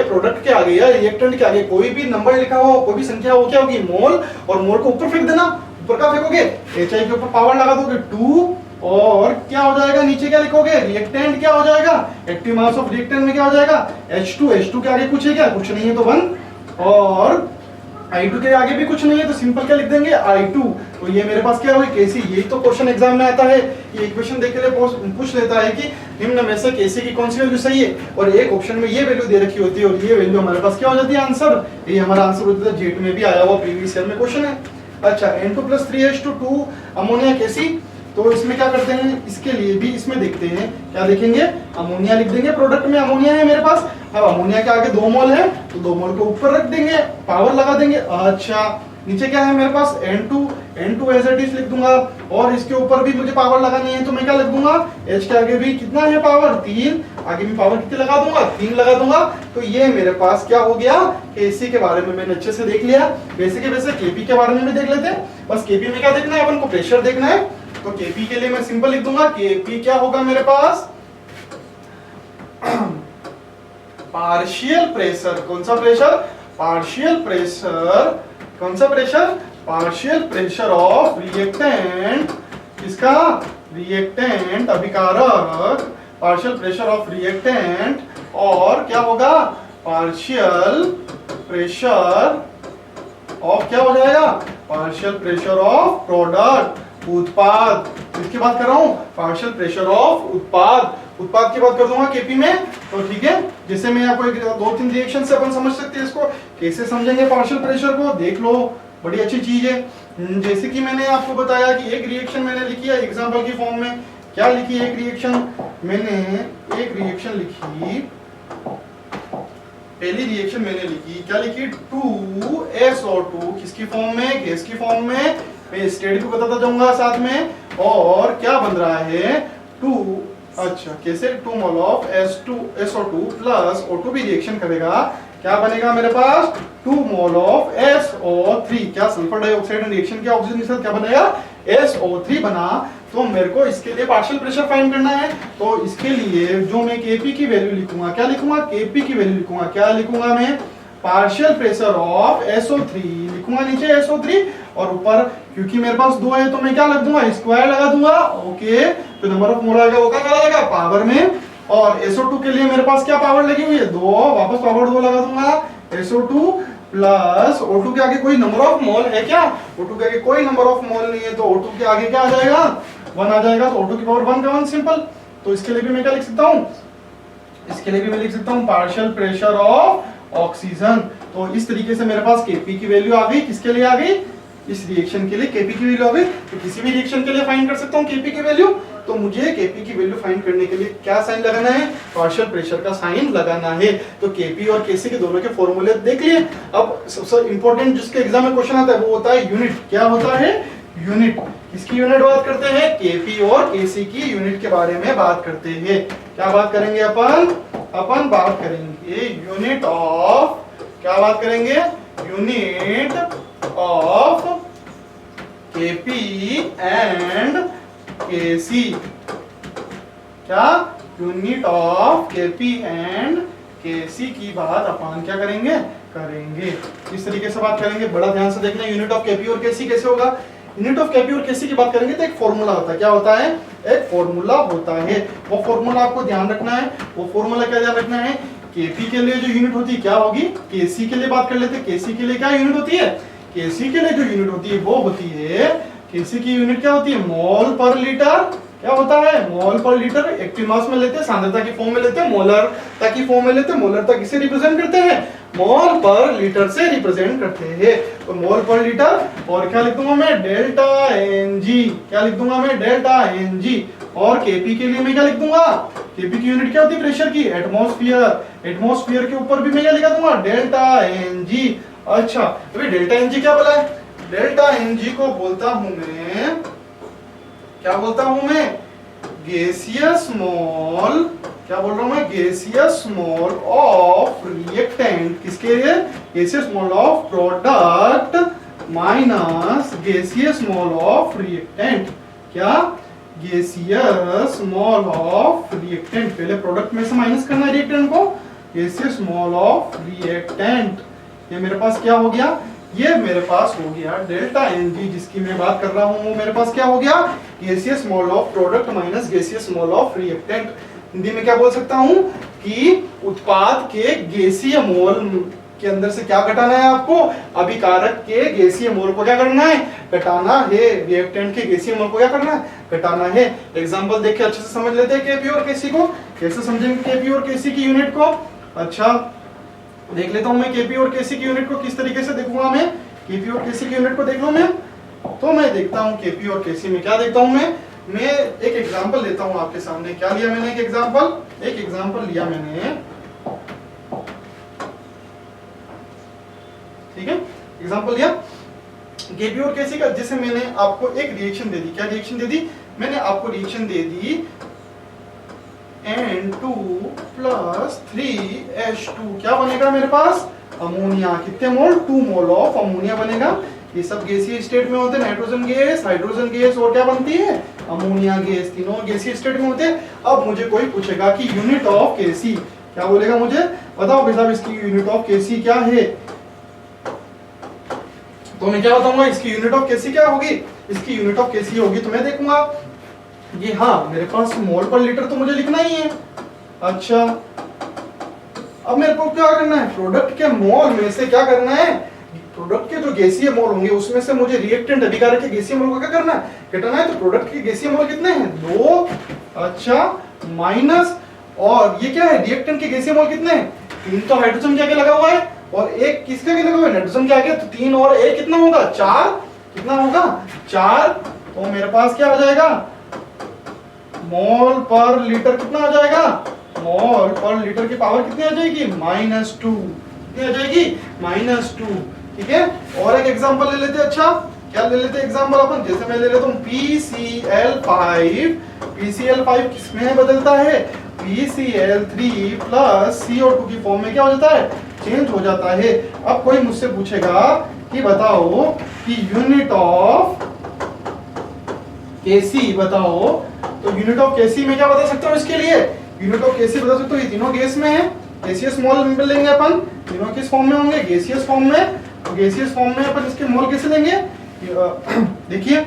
प्रोडक्ट के आगे या रिएक्टेंट के आगे कोई भी नंबर लिखा हो, कोई भी संख्या हो, क्या होगी? मोल। और मोल को ऊपर फेंक देना। ऊपर क्या फेंकोगे? HI के ऊपर पावर लगा दोगे 2, और क्या हो जाएगा? नीचे क्या लिखोगे? रिएक्टेंट क्या हो जाएगा? एक्टिव मास ऑफ रिएक्टेंट में क्या हो जाएगा? H2 के आगे कुछ है क्या? कुछ नहीं है तो 1, और I2 के आगे भी कुछ नहीं है तो सिंपल क्या लिख देंगे? I2। तो ये मेरे पास क्या हुई? केसी। यही तो क्वेश्चन एग्जाम में आता है, ये इक्वेशन देख के पूछ लेता है कि निम्न में से केसी की कौन सी वैल्यू सही है, और एक ऑप्शन में ये वैल्यू दे रखी होती है और ये वैल्यू हमारे पास क्या हो जाती है? आंसर। ये हमारा आंसर होता है। जेट में भी आया हुआ प्रीवियस ईयर में क्वेश्चन है। अच्छा, N2+3H2 अमोनिया केसी। तो इसमें क्या करते हैं, इसके लिए भी इसमें देखते हैं, क्या देखेंगे? अमोनिया लिख देंगे, प्रोडक्ट में अमोनिया है मेरे पास। अब अमोनिया के आगे 2 मोल है तो 2 मोल को ऊपर रख देंगे, पावर लगा देंगे। अच्छा, नीचे क्या है मेरे पास? N2 एज इट इज लिख दूंगा, और इसके ऊपर भी मुझे पावर लगानी है तो मैं क्या लिख दूंगा? H के आगे भी कितना है पावर? 3, आगे भी पावर कितनी लगा दूंगा? 3 लगा दूंगा। तो ये मेरे पास क्या हो गया? केसी के बारे में मैंने अच्छे से देख लिया। वैसे के वैसे केपी के बारे में भी देख लेते हैं। बस केपी में क्या देखना है अपन को? प्रेशर देखना है। तो केपी के लिए मैं सिंपल लिख दूंगा, केपी क्या होगा मेरे पास? Partial pressure. कौन सा प्रेशर? Partial pressure. कौन सा pressure? Partial pressure of reactant. किसका? रिएक्टेंट, अभिकारक। Partial pressure of reactant. और क्या होगा? पार्शियल प्रेशर ऑफ क्या हो जाएगा? पार्शियल प्रेशर ऑफ प्रोडक्ट, उत्पाद। इसकी बात कर रहा हूं, पार्शियल प्रेशर ऑफ उत्पाद। उत्पाद की बात कर दूंगा केपी में। तो ठीक है, जैसे मैं आपको 2-3 रिएक्शन से अपन समझ सकते हैं इसको। कैसे समझेंगे पार्शियल प्रेशर को? देख लो, बड़ी अच्छी चीज है। जैसे कि मैंने आपको बताया कि एक रिएक्शन मैंने लिखी है एग्जांपल की फॉर्म में। क्या लिखी है? एक रिएक्शन मैंने लिखी, पहली रिएक्शन मैंने लिखी, क्या लिखी? 2SO2 किसकी फॉर्म में? गैस की फॉर्म में। मैं स्टेट को बताता जाऊंगा साथ में। और क्या बन रहा है? 2, अच्छा कैसे? 2 mole of SO2 plus O2 भी रिएक्शन करेगा, क्या बनेगा मेरे पास? 2 मोल ऑफ SO3। क्या? सल्फर डाइऑक्साइड रिएक्शन के ऑक्सीजन के साथ क्या बनेगा? SO3 बना। तो मेरे को इसके लिए पार्शियल प्रेशर फाइंड करना है। तो इसके लिए जो मैं केपी की वैल्यू लिखूंगा, क्या लिखूंगा? केपी की वैल्यू लिखूंगा। क्या लिखूंगा मैं? पार्शियल प्रेशर ऑफ SO3 लिखूंगा, नीचे SO3 और ऊपर क्योंकि मेरे पास 2 है तो मैं क्या लग दूंगा? स्क्वायर लगा दूंगा। ओके, तो नंबर ऑफ मोल आएगा वो क्या लगाएगा? पावर में। और SO2 के लिए मेरे पास क्या पावर लगी हुई है? 2, वापस पावर 2 लगा दूंगा। SO2 प्लस O2 के आगे कोई नंबर ऑफ मोल है क्या? O2 के आगे कोई नंबर ऑफ मोल नहीं है तो O2 के आगे क्या आ जाएगा? 1 आ जाएगा। तो O2 की पावर 1 का 1 सिंपल। तो इसके लिए भी मैं क्या लिख सकता हूँ? इसके लिए भी मैं लिख सकता हूँ पार्शियल प्रेशर ऑफ ऑक्सीजन। तो इस तरीके से मेरे पास केपी की वैल्यू आ गई। किसके लिए आ गई? इस रिएक्शन के लिए केपी की वैल्यू आ गई। तो किसी भी रिएक्शन के लिए फाइंड कर सकता हूँ केपी की वैल्यू। तो मुझे केपी की वैल्यू फाइंड करने के लिए क्या साइन लगाना है? पार्शियल प्रेशर का साइन लगाना है। तो केपी और केसी के दोनों के फॉर्मूले देख लिए। अब सबसे इंपॉर्टेंट जिसके एग्जाम में क्वेश्चन आता है वो होता है यूनिट। क्या होता है? यूनिट। किसकी यूनिट बात करते हैं? केपी और केसी की यूनिट के बारे में बात करते हैं। क्या बात करेंगे अपन बात करेंगे यूनिट ऑफ, क्या बात करेंगे? यूनिट ऑफ केपी एंड केसी। क्या? यूनिट ऑफ केपी एंड केसी की बात अपन क्या करेंगे इस तरीके से बात करेंगे। बड़ा ध्यान से देखना, यूनिट ऑफ केपी और केसी कैसे होगा। यूनिट ऑफ केपी और केसी की बात करेंगे तो एक फॉर्मूला होता है। क्या होता है? एक फॉर्मूला होता है। वो फॉर्मूला आपको ध्यान रखना है। वो फॉर्मूला क्या ध्यान रखना है? केपी के लिए जो यूनिट होती है क्या होगी? केसी के लिए बात कर लेते हैं। केसी के लिए क्या यूनिट होती है? केसी के लिए जो यूनिट होती है वो होती है, केसी की यूनिट क्या होती है? मोल पर लीटर। क्या होता है? मोल पर लीटर। एक्टिव मास में लेते हैं, सांद्रता की फॉर्म में लेते हैं, मोलरता की फॉर्म में लेते हैं। मोलरता किसे रिप्रेजेंट करते हैं? मोल पर लीटर से रिप्रेजेंट करते हैं। तो मोल पर लीटर। और क्या लिख दूंगा मैं? Delta NG. क्या लिख दूंगा मैं? Delta NG. और केपी के लिए मैं क्या लिख दूंगा? केपी की यूनिट क्या होती है प्रेशर की? एटमॉस्फेयर। एटमॉस्फेयर के ऊपर भी मैं क्या लिखा दूंगा? Delta NG. अच्छा, अभी डेल्टा एनजी क्या बोला है? डेल्टा Ng को बोलता हूं मैं, क्या बोलता हूं मैं, गैसियस मोल, क्या बोल रहा हूं मैं, गैसियस मोल ऑफ रिएक्टेंट, किसके लिए, gaseous mole of product minus gaseous mole of reactant, क्या, गैसियस मोल ऑफ रिएक्टेंट, पहले प्रोडक्ट में से माइनस करना है रिएक्टेंट को, गैसियस मोल ऑफ रिएक्टेंट, ये मेरे पास क्या हो गया, ये मेरे पास हो गया डेल्टा Ng जिसकी मैं बात कर रहा हूं, वो मेरे पास क्या हो गया, gaseous mole of product minus gaseous mole of reactant. Hindi में क्या बोल सकता हूं कि उत्पाद के गैसीय मोल के अंदर से क्या घटाना है आपको, अभिकारक के गैसीय मोल को क्या करना है, घटाना है, रिएक्टेंट के गैसीय मोल को क्या करना है, घटाना है। एग्जांपल देख के अच्छे से समझ लेते हैं केपी और केसी को, कैसे समझेंगे केपी और केसी की यूनिट को। अच्छा देख लेता हूं मैं केपी और केसी की यूनिट को किस तरीके से देखूंगा मैं, केपी और केसी की यूनिट को देख लो मैं, तो मैं देखता हूं केपी और केसी में क्या देखता हूं मैं एक एग्जांपल लेता हूं आपके सामने। क्या लिया मैंने, एक एग्जांपल लिया मैंने, ठीक है, एग्जांपल लिया केपी और केसी का, जिसे मैंने आपको एक रिएक्शन दे दी, क्या रिएक्शन दे दी, मैंने आपको रिएक्शन दे दी N2 प्लस 3H2, क्या बनेगा मेरे पास, अमोनिया, कितने मोल, 2 मोल ऑफ अमोनिया बनेगा। ये सब गैसीय स्टेट में होते हैं, नाइट्रोजन गैस, हाइड्रोजन गैस और क्या बनती है, अमोनिया गैस, तीनों गैसीय स्टेट में होते हैं। अब मुझे कोई पूछेगा कि यूनिट ऑफ केसी, क्या बोलेगा मुझे, बताओ भाई साहब इसकी यूनिट ऑफ केसी क्या है, तो मैं क्या बताऊंगा, इसकी यूनिट ऑफ केसी क्या होगी, इसकी यूनिट ऑफ केसी होगी, तो मैं देखूंगा ये, हाँ मेरे पास मोल पर लीटर तो मुझे लिखना ही है। अच्छा अब मेरे को क्या करना है, प्रोडक्ट के मोल में से क्या करना है, प्रोडक्ट के जो गैसीय मोल होंगे उसमें से मुझे रिएक्टेंट अभिकारक के गैसीय मोल को क्या करना है, घटाना है। तो प्रोडक्ट के गैसीय मोल कितने हैं, 2, अच्छा माइनस, और ये क्या है, रिएक्टेंट के गैसीय मोल कितने हैं, 3 तो हाइड्रोजन के आगे लगा हुआ है और एक किसके आगे लगा हुआ है, नाइट्रोजन के आगे, तो 3 और 1 कितना होगा, 4, कितना होगा 4, तो मेरे पास क्या हो जाएगा, मोल पर लीटर कितना आ जाएगा, मोल पर लीटर की पावर कितनी आ जाएगी, -2, कितनी आ जाएगी, -2, ठीक है। और एक एग्जांपल ले लेते हैं, अच्छा क्या ले लेते हैं एग्जांपल अपन, जैसे मैं ले लेता हूं PCl5 किसमें बदलता है, PCl3 प्लस CO2 की फॉर्म में क्या हो जाता है, चेंज हो जाता है। अब कोई मुझसे पूछेगा कि बताओ कि यूनिट ऑफ केसी बताओ, तो यूनिट ऑफ केसी में क्या बता सकता हूं, इसके लिए यूनिट ऑफ केसी बता सकता हूं, ये तीनों गैस में है, गैसियस मोल लेंगे अपन, तीनों किस फॉर्म में होंगे, गैसियस फॉर्म में, तो गैसियस फॉर्म में अपन इसके मोल कैसे लेंगे, देखिए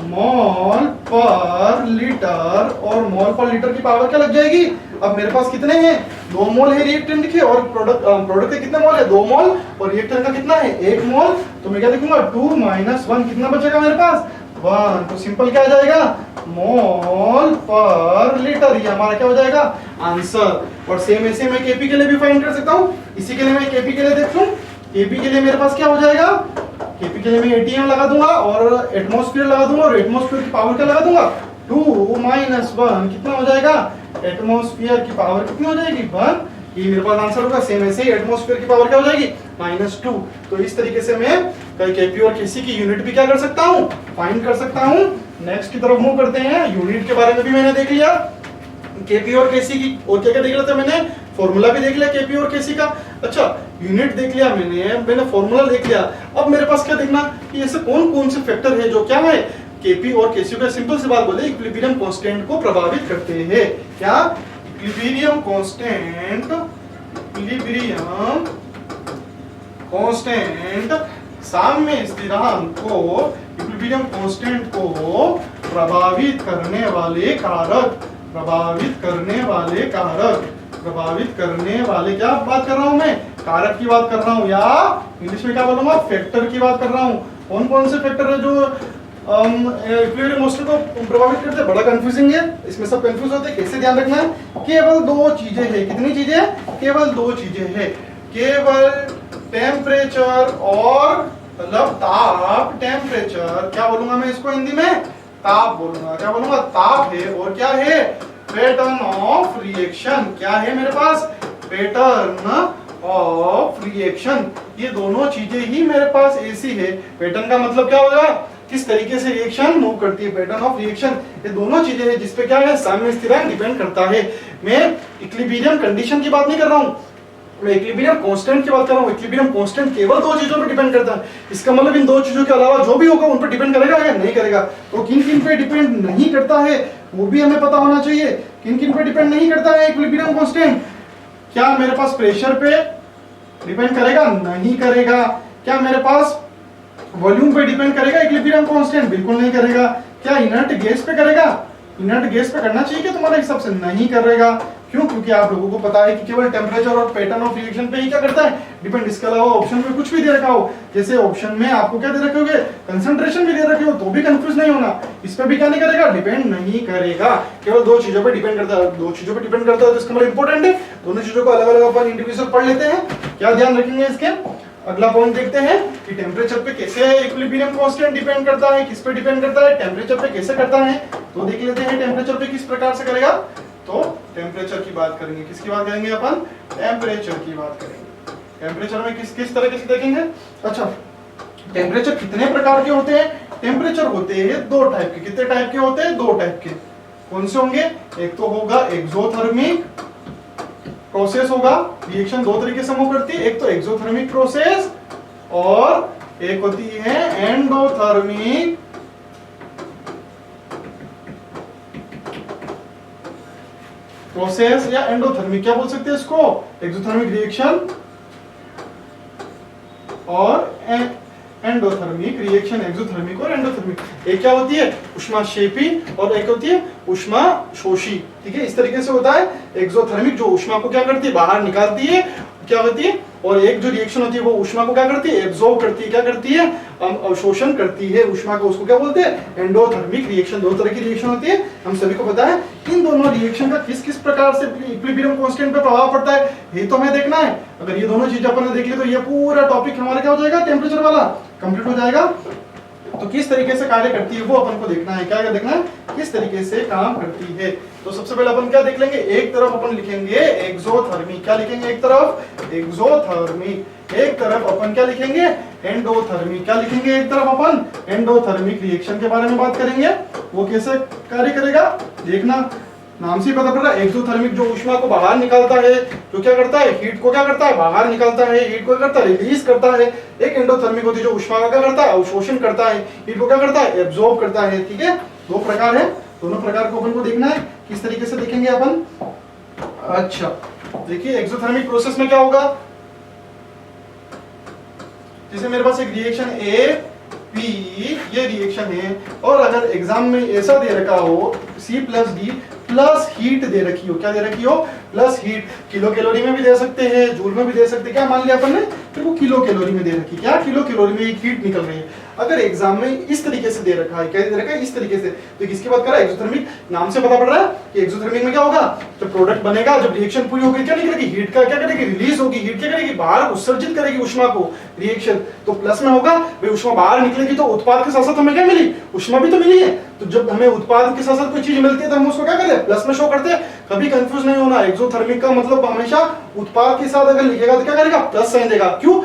मोल पर लीटर, और मोल पर लीटर की पावर क्या लग जाएगी, अब मेरे पास कितने हैं, 2 मोल है रिएक्टेंट के, और प्रोडक्ट के कितने मोल है, 2 मोल, और रिएक्टेंट का कितना है, 1 मोल, तो मैं क्या लिखूंगा 2 - 1, कितना बचेगा मेरे पास, 1, तो सिंपल क्या आ जाएगा, मोल पर लीटर, ये हमारा क्या हो जाएगा आंसर। और सेम ऐसे मैं केपी के लिए भी फाइंड कर सकता हूँ, इसी के लिए मैं केपी के लिए देख लूं, केपी के लिए मेरे पास क्या हो जाएगा, केपी के लिए मैं एटीएम लगा दूंगा और एटमॉस्फेयर लगा दूंगा, और एटमॉस्फेयर की पावर क्या लगा दूंगा, 2 - 1, कितना हो जाएगा, एटमॉस्फेयर की पावर कितनी हो जाएगी, 1, ये मेरे पास आंसर होगा। सेम ऐसे ही एटमॉस्फेयर की पावर क्या हो जाएगी, -2। तो इस तरीके से मैं केपी और केसी की यूनिट भी क्या कर सकता हूँ, फाइंड कर सकता हूँ। नेक्स्ट की तरफ मूव करते हैं, यूनिट के बारे में भी मैंने देख लिया, केपी और केसी की, और क्या क्या देख लिया था मैंने, फॉर्मूला भी देख लिया केपी और केसी का, अच्छा यूनिट देख लिया मैंने फॉर्मूला देख लिया। अब मेरे पास क्या देखना कि ऐसे कौन कौन से फैक्टर है जो क्या है, केपी और केसी को सिंपल सी बात बोले इक्विलिब्रियम कांस्टेंट को प्रभावित करते हैं, क्या, इक्विलिब्रियम कांस्टेंट साम्य स्थिरांक को, इक्विलिब्रियम कांस्टेंट को प्रभावित करने वाले क्या बात कर रहा हूं मैं, कारक की बात कर रहा हूं, या इंग्लिश में क्या बोलूंगा, फैक्टर की बात कर रहा हूं। कौन कौन से फैक्टर है जो इक्विलिब्रियम कांस्टेंट को प्रभावित करते हैं, बड़ा कंफ्यूजिंग है, इसमें सब कंफ्यूज होते हैं, कैसे ध्यान रखना है, केवल 2 चीजें हैं, कितनी चीजें, केवल 2 चीजें हैं, केवल टेम्परेचर और मतलब ताप, टेम्परेचर, क्या बोलूंगा मैं इसको हिंदी में, ताप बोलूंगा, क्या बोलूंगा, ताप है, और क्या है, पैटर्न ऑफ रिएक्शन, क्या है मेरे पास, पैटर्न ऑफ रिएक्शन, ये दोनों चीजें ही मेरे पास एसी है। पैटर्न का मतलब क्या होगा, किस तरीके से रिएक्शन मूव करती है, पैटर्न ऑफ रिएक्शन, ये दोनों चीजें हैं जिसपे क्या है, साम्य स्थिरांक डिपेंड करता है। मैं इक्विलिब्रियम कंडीशन की बात नहीं कर रहा हूँ, मैं इक्विलिब्रियम कांस्टेंट की बात कर रहा हूँ। इक्विलिब्रियम कांस्टेंट केवल दो चीजों पर डिपेंड करता है, इसका मतलब इन दो चीजों के अलावा जो भी होगा उन पर डिपेंड करेगा या नहीं करेगा। तो किन किन पे डिपेंड नहीं करता है वो भी हमें पता होना चाहिए। किन किन पे डिपेंड नहीं करता है इक्विलिब्रियम कांस्टेंट, क्या मेरे पास प्रेशर पे डिपेंड करेगा, नहीं करेगा। क्या मेरे पास वॉल्यूम पे डिपेंड करेगा इक्विलिब्रियम कांस्टेंट, बिल्कुल नहीं करेगा। क्या इनर्ट गैस पे करेगा, इनर्ट गैस पे करना चाहिए कि तुम्हारे हिसाब से नहीं करेगा। क्यों, क्योंकि आप लोगों को पता है कि केवल टेम्परेचर और पैटर्न ऑफ रिएक्शन पे ही क्या करता है, डिपेंड। इसके अलावा ऑप्शन में कुछ भी दे रखा हो, जैसे ऑप्शन में आपको क्या दे रखे होगे, कंसंट्रेशन भी दे रखे हो, तो भी कंफ्यूज नहीं होना, इस पे भी क्या नहीं करेगा, डिपेंड नहीं करेगा। केवल दो चीजों पे डिपेंड करता है, दो चीजों पे डिपेंड करता है तो इसका मतलब इंपॉर्टेंट है। दोनों चीजों को अलग अलग अपन इंडिविजुअल पढ़ लेते हैं। क्या ध्यान रखेंगे इसके, अगला पॉइंट देखते हैं कि टेम्परेचर पे कैसे इक्विलिब्रियम कांस्टेंट डिपेंड करता है, किस पे डिपेंड करता है, टेम्परेचर पे कैसे करता है। तो देख लेते हैं टेम्परेचर पे किस प्रकार से करेगा। तो टेम्परेचर की बात करेंगे, किसकी बात करेंगे अपन, टेम्परेचर की बात करेंगे। टेम्परेचर में किस किस तरह से देखेंगे। अच्छा, टेम्परेचर कितने प्रकार के होते हैं, टेम्परेचर होते हैं दो टाइप के। कितने टाइप के होते हैं, दो टाइप के। कौन से होंगे, एक तो होगा एक्सोथर्मिक प्रोसेस होगा, रिएक्शन दो तरीके से मूव करती है, एक तो एक्सोथर्मिक प्रोसेस और एक होती है एंडोथर्मिक प्रोसेस या एंडोथर्मिक, क्या बोल सकते हैं इसको, एक्सोथर्मिक रिएक्शन और एंडोथर्मिक रिएक्शन। एक्सोथर्मिक और एंडोथर्मिक, एक क्या होती है ऊष्माक्षेपी और एक होती है ऊष्मा शोषी। ठीक है, इस तरीके से होता है। एक्सोथर्मिक जो ऊष्मा को क्या करती है, बाहर निकालती है, क्या होती है, और एक जो रिएक्शन होती है वो ऊष्मा को क्या करती है, एब्जॉर्ब करती है, क्या करती है, अवशोषण करती है ऊष्मा को, उसको क्या बोलते हैं, एंडोथर्मिक रिएक्शन। दो तरह की रिएक्शन होती है, हम सभी को पता है। इन दोनों रिएक्शन का किस किस प्रकार से इक्विलिब्रियम कांस्टेंट पे प्रभाव पड़ता है ये तो हमें देखना है। अगर ये दोनों चीजें अपन ने देख ली तो ये पूरा टॉपिक हमारा क्या हो जाएगा, टेम्परेचर वाला कंप्लीट हो जाएगा। तो किस तरीके से कार्य करती है वो अपन को देखना है। क्या देखना है, किस तरीके से काम करती है। तो सबसे पहले अपन क्या देख लेंगे, एक तरफ अपन लिखेंगे एक्सोथर्मिक, क्या लिखेंगे, एक तरफ एक्सोथर्मिक, एक तरफ अपन क्या लिखेंगे, एंडोथर्मिक, क्या लिखेंगे, एक तरफ अपन एंडोथर्मिक रिएक्शन के बारे में बात करेंगे। वो कैसे कार्य करेगा देखना, नाम से पता पड़ रहा है। एक्सोथर्मिक जो ऊष्मा को बाहर निकालता है, जो क्या करता है, हीट को क्या करता है, बाहर निकालता है, हीट को क्या करता है, रिलीज करता है। एक एंडोथर्मिक होती है जो ऊष्मा का क्या करता है, अवशोषण करता है, हीट को क्या करता है, एब्जॉर्ब करता है। ठीक है, दो प्रकार है, दोनों प्रकार को अपन को देखना है। किस तरीके से देखेंगे अपन। अच्छा देखिए, एक्सोथर्मिक प्रोसेस में क्या होगा, जैसे मेरे पास एक रिएक्शन ए पी ये रिएक्शन है, और अगर एग्जाम में ऐसा दे रखा हो C plus D plus heat दे रखी हो, क्या दे रखी हो, प्लस हीट, किलो कैलोरी में भी दे सकते हैं, जूल में भी दे सकते हैं। क्या मान लिया अपन ने, फिर वो किलो कैलोरी में दे रखी, क्या किलो कैलोरी में एक हीट निकल रही है। अगर एग्जाम में इस तरीके से दे रखा है, क्या दे रखा है, इस तरीके से, तो किसकी बात कर रहा है, एक्सोथर्मिक। नाम से पता पड़ रहा है कि एक्सोथर्मिक में क्या होगा, जब प्रोडक्ट बनेगा, जब रिएक्शन पूरी होगी, क्या निकलेगी, हीट का क्या करेगी, रिलीज होगी, हीट क्या करेगी, बाहर उत्सर्जित करेगी ऊष्मा को, रिएक्शन तो प्लस में होगा। भाई ऊष्मा बाहर निकलेगी तो उत्पाद के साथ साथ हमें क्या मिली, ऊष्मा भी तो मिली है। तो जब हमें उत्पाद के साथ साथ कोई चीज मिलती है तो हम उसको क्या करते हैं, प्लस में शो करते हैं। कभी कंफ्यूज नहीं होना, एक्सोथर्मिक का मतलब हमेशा उत्पाद के साथ अगर लिखेगा तो क्या करेगा, प्लस साइन देगा। क्यों,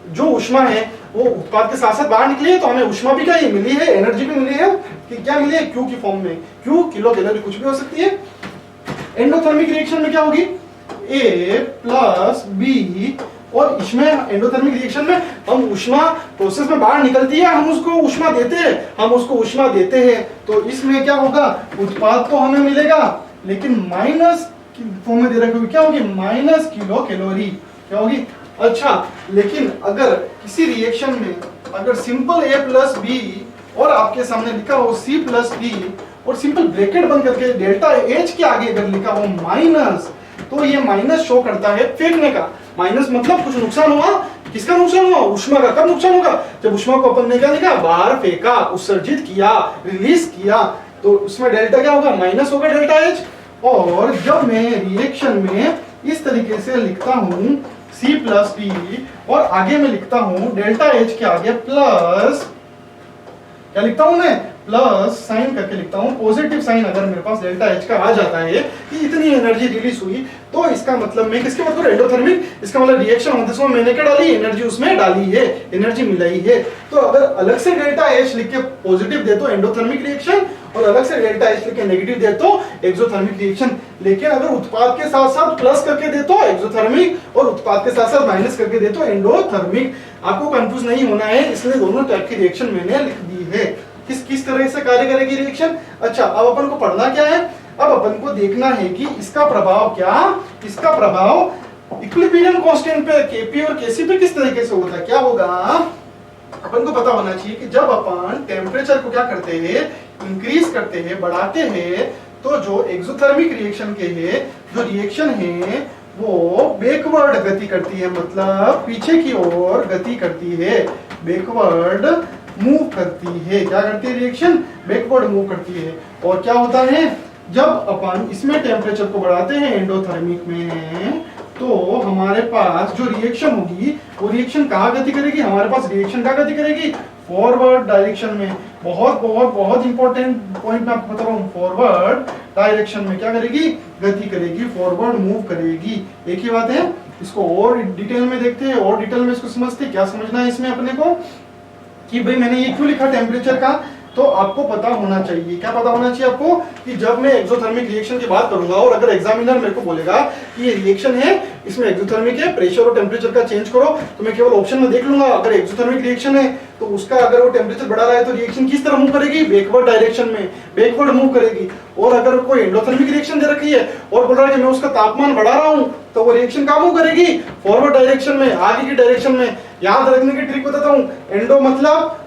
जो ऊष्मा है वो उत्पाद के साथ साथ बाहर निकली है, तो हमें ऊष्मा भी क्या ही मिली है, एनर्जी भी मिली है, कि क्या मिली है, क्यू की फॉर्म में। क्यू किलो कैलोरी कुछ भी हो सकती है। एंडोथर्मिक रिएक्शन में क्या होगी, ए प्लस बी, और इसमें एंडोथर्मिक रिएक्शन में हम ऊष्मा प्रोसेस में बाहर निकलती है, हम उसको ऊष्मा देते हैं, तो इसमें क्या होगा, उत्पाद तो हमें मिलेगा लेकिन माइनस की फॉर्म में दे रखी होगी, क्या होगी, माइनस किलो कैलोरी, क्या होगी। अच्छा, लेकिन अगर किसी रिएक्शन में अगर सिंपल ए प्लस बी और आपके सामने लिखा हो सी प्लस डी और सिंपल ब्रैकेट बंद करके डेल्टा एच के आगे अगर लिखा हो माइनस, तो ये माइनस शो करता है फेंकने का। माइनस मतलब कुछ नुकसान हुआ, किसका नुकसान हुआ, ऊष्मा का। कब नुकसान होगा, जब ऊष्मा को अपन ने क्या लिखा, बाहर फेंका, उत्सर्जित किया, रिलीज किया, तो उसमें डेल्टा क्या होगा, माइनस होगा, डेल्टा एच। और जब मैं रिएक्शन में इस तरीके से लिखता हूं C प्लस डी और आगे में लिखता हूं डेल्टा एच के आगे प्लस, क्या लिखता हूं मैं, प्लस साइन करके लिखता हूँ, पॉजिटिव साइन अगर मेरे पास डेल्टा एच का आ जाता है कि इतनी एनर्जी रिलीज हुई, तो इसका मतलब मैं किसके बात करूँ, एंडोथर्मिक, इसका मतलब रिएक्शन होते समय मैंने क्या डाली, एनर्जी उसमें डाली है, एनर्जी मिलाई है। तो अगर अलग से डेल्टा एच लिख के पॉजिटिव दे तो एंडोथर्मिक रिएक्शन, और अलग से डेल्टा एच लिख के नेगेटिव दे तो एक्सोथर्मिक रिएक्शन। लेकिन अगर उत्पाद के साथ साथ प्लस करके दे तो एक्सोथर्मिक, और उत्पाद के साथ साथ माइनस करके दे तो एंडोथर्मिक। आपको कंफ्यूज नहीं होना है, इसलिए दोनों टाइप की रिएक्शन मैंने लिख दी है। किस किस तरह से कार्य करेगी रिएक्शन। अच्छा, अब अपन को पढ़ना क्या है, अब अपन को देखना है कि इसका प्रभाव क्या, इसका प्रभाव इक्विलिब्रियम कांस्टेंट पे केपी और केसी पे किस तरीके से होता है। क्या होगा, अपन को पता होना चाहिए कि जब अपन टेम्परेचर को क्या करते हैं, इंक्रीज करते हैं, बढ़ाते हैं, तो जो एक्सोथर्मिक रिएक्शन के है, जो रिएक्शन है वो बैकवर्ड गति करती है, मतलब पीछे की ओर गति करती है, बैकवर्ड मूव करती है। क्या करती है रिएक्शन, बैकवर्ड मूव करती है। और क्या होता है, जब अपन इसमें टेम्परेचर को बढ़ाते हैं एंडोथर्मिक में, तो हमारे पास जो रिएक्शन होगी वो रिएक्शन कहाँ गति करेगी, हमारे पास रिएक्शन कहाँ गति करेगी, फॉरवर्ड डायरेक्शन में। बहुत बहुत बहुत इंपॉर्टेंट पॉइंट मैं आपको बता रहा हूँ, फॉरवर्ड डायरेक्शन में क्या करेगी, गति करेगी, फॉरवर्ड मूव करेगी। एक ही बात है, इसको और डिटेल में देखते हैं, और डिटेल में इसको समझते हैं। क्या समझना है इसमें अपने को कि भाई मैंने ये क्यों लिखा टेम्परेचर का, तो आपको पता होना चाहिए। क्या पता होना चाहिए आपको कि जब मैं एक्सोथर्मिक रिएक्शन की बात करूंगा और अगर एग्जामिनर मेरे को बोलेगा कि ये रिएक्शन है, इसमें एक्सोथर्मिक है, प्रेशर और टेम्परेचर का चेंज करो, तो मैं केवल ऑप्शन में देख लूंगा। अगर एक्सोथर्मिक रिएक्शन है तो उसका अगर वो टेम्परेचर बढ़ा रहा है तो रिएक्शन किस तरह मूव करेगी, बैकवर्ड डायरेक्शन में, बैकवर्ड मूव करेगी। और अगर कोई एंडोथर्मिक रिएक्शन दे रखी है और बोल रहा है कि मैं उसका तापमान बढ़ा रहा हूं, तो वो रिएक्शन कहाँ मूव करेगी, फॉरवर्ड डायरेक्शन में, आगे की डायरेक्शन में। याद रखने की ट्रिक बताता हूँ, एंडो मतलब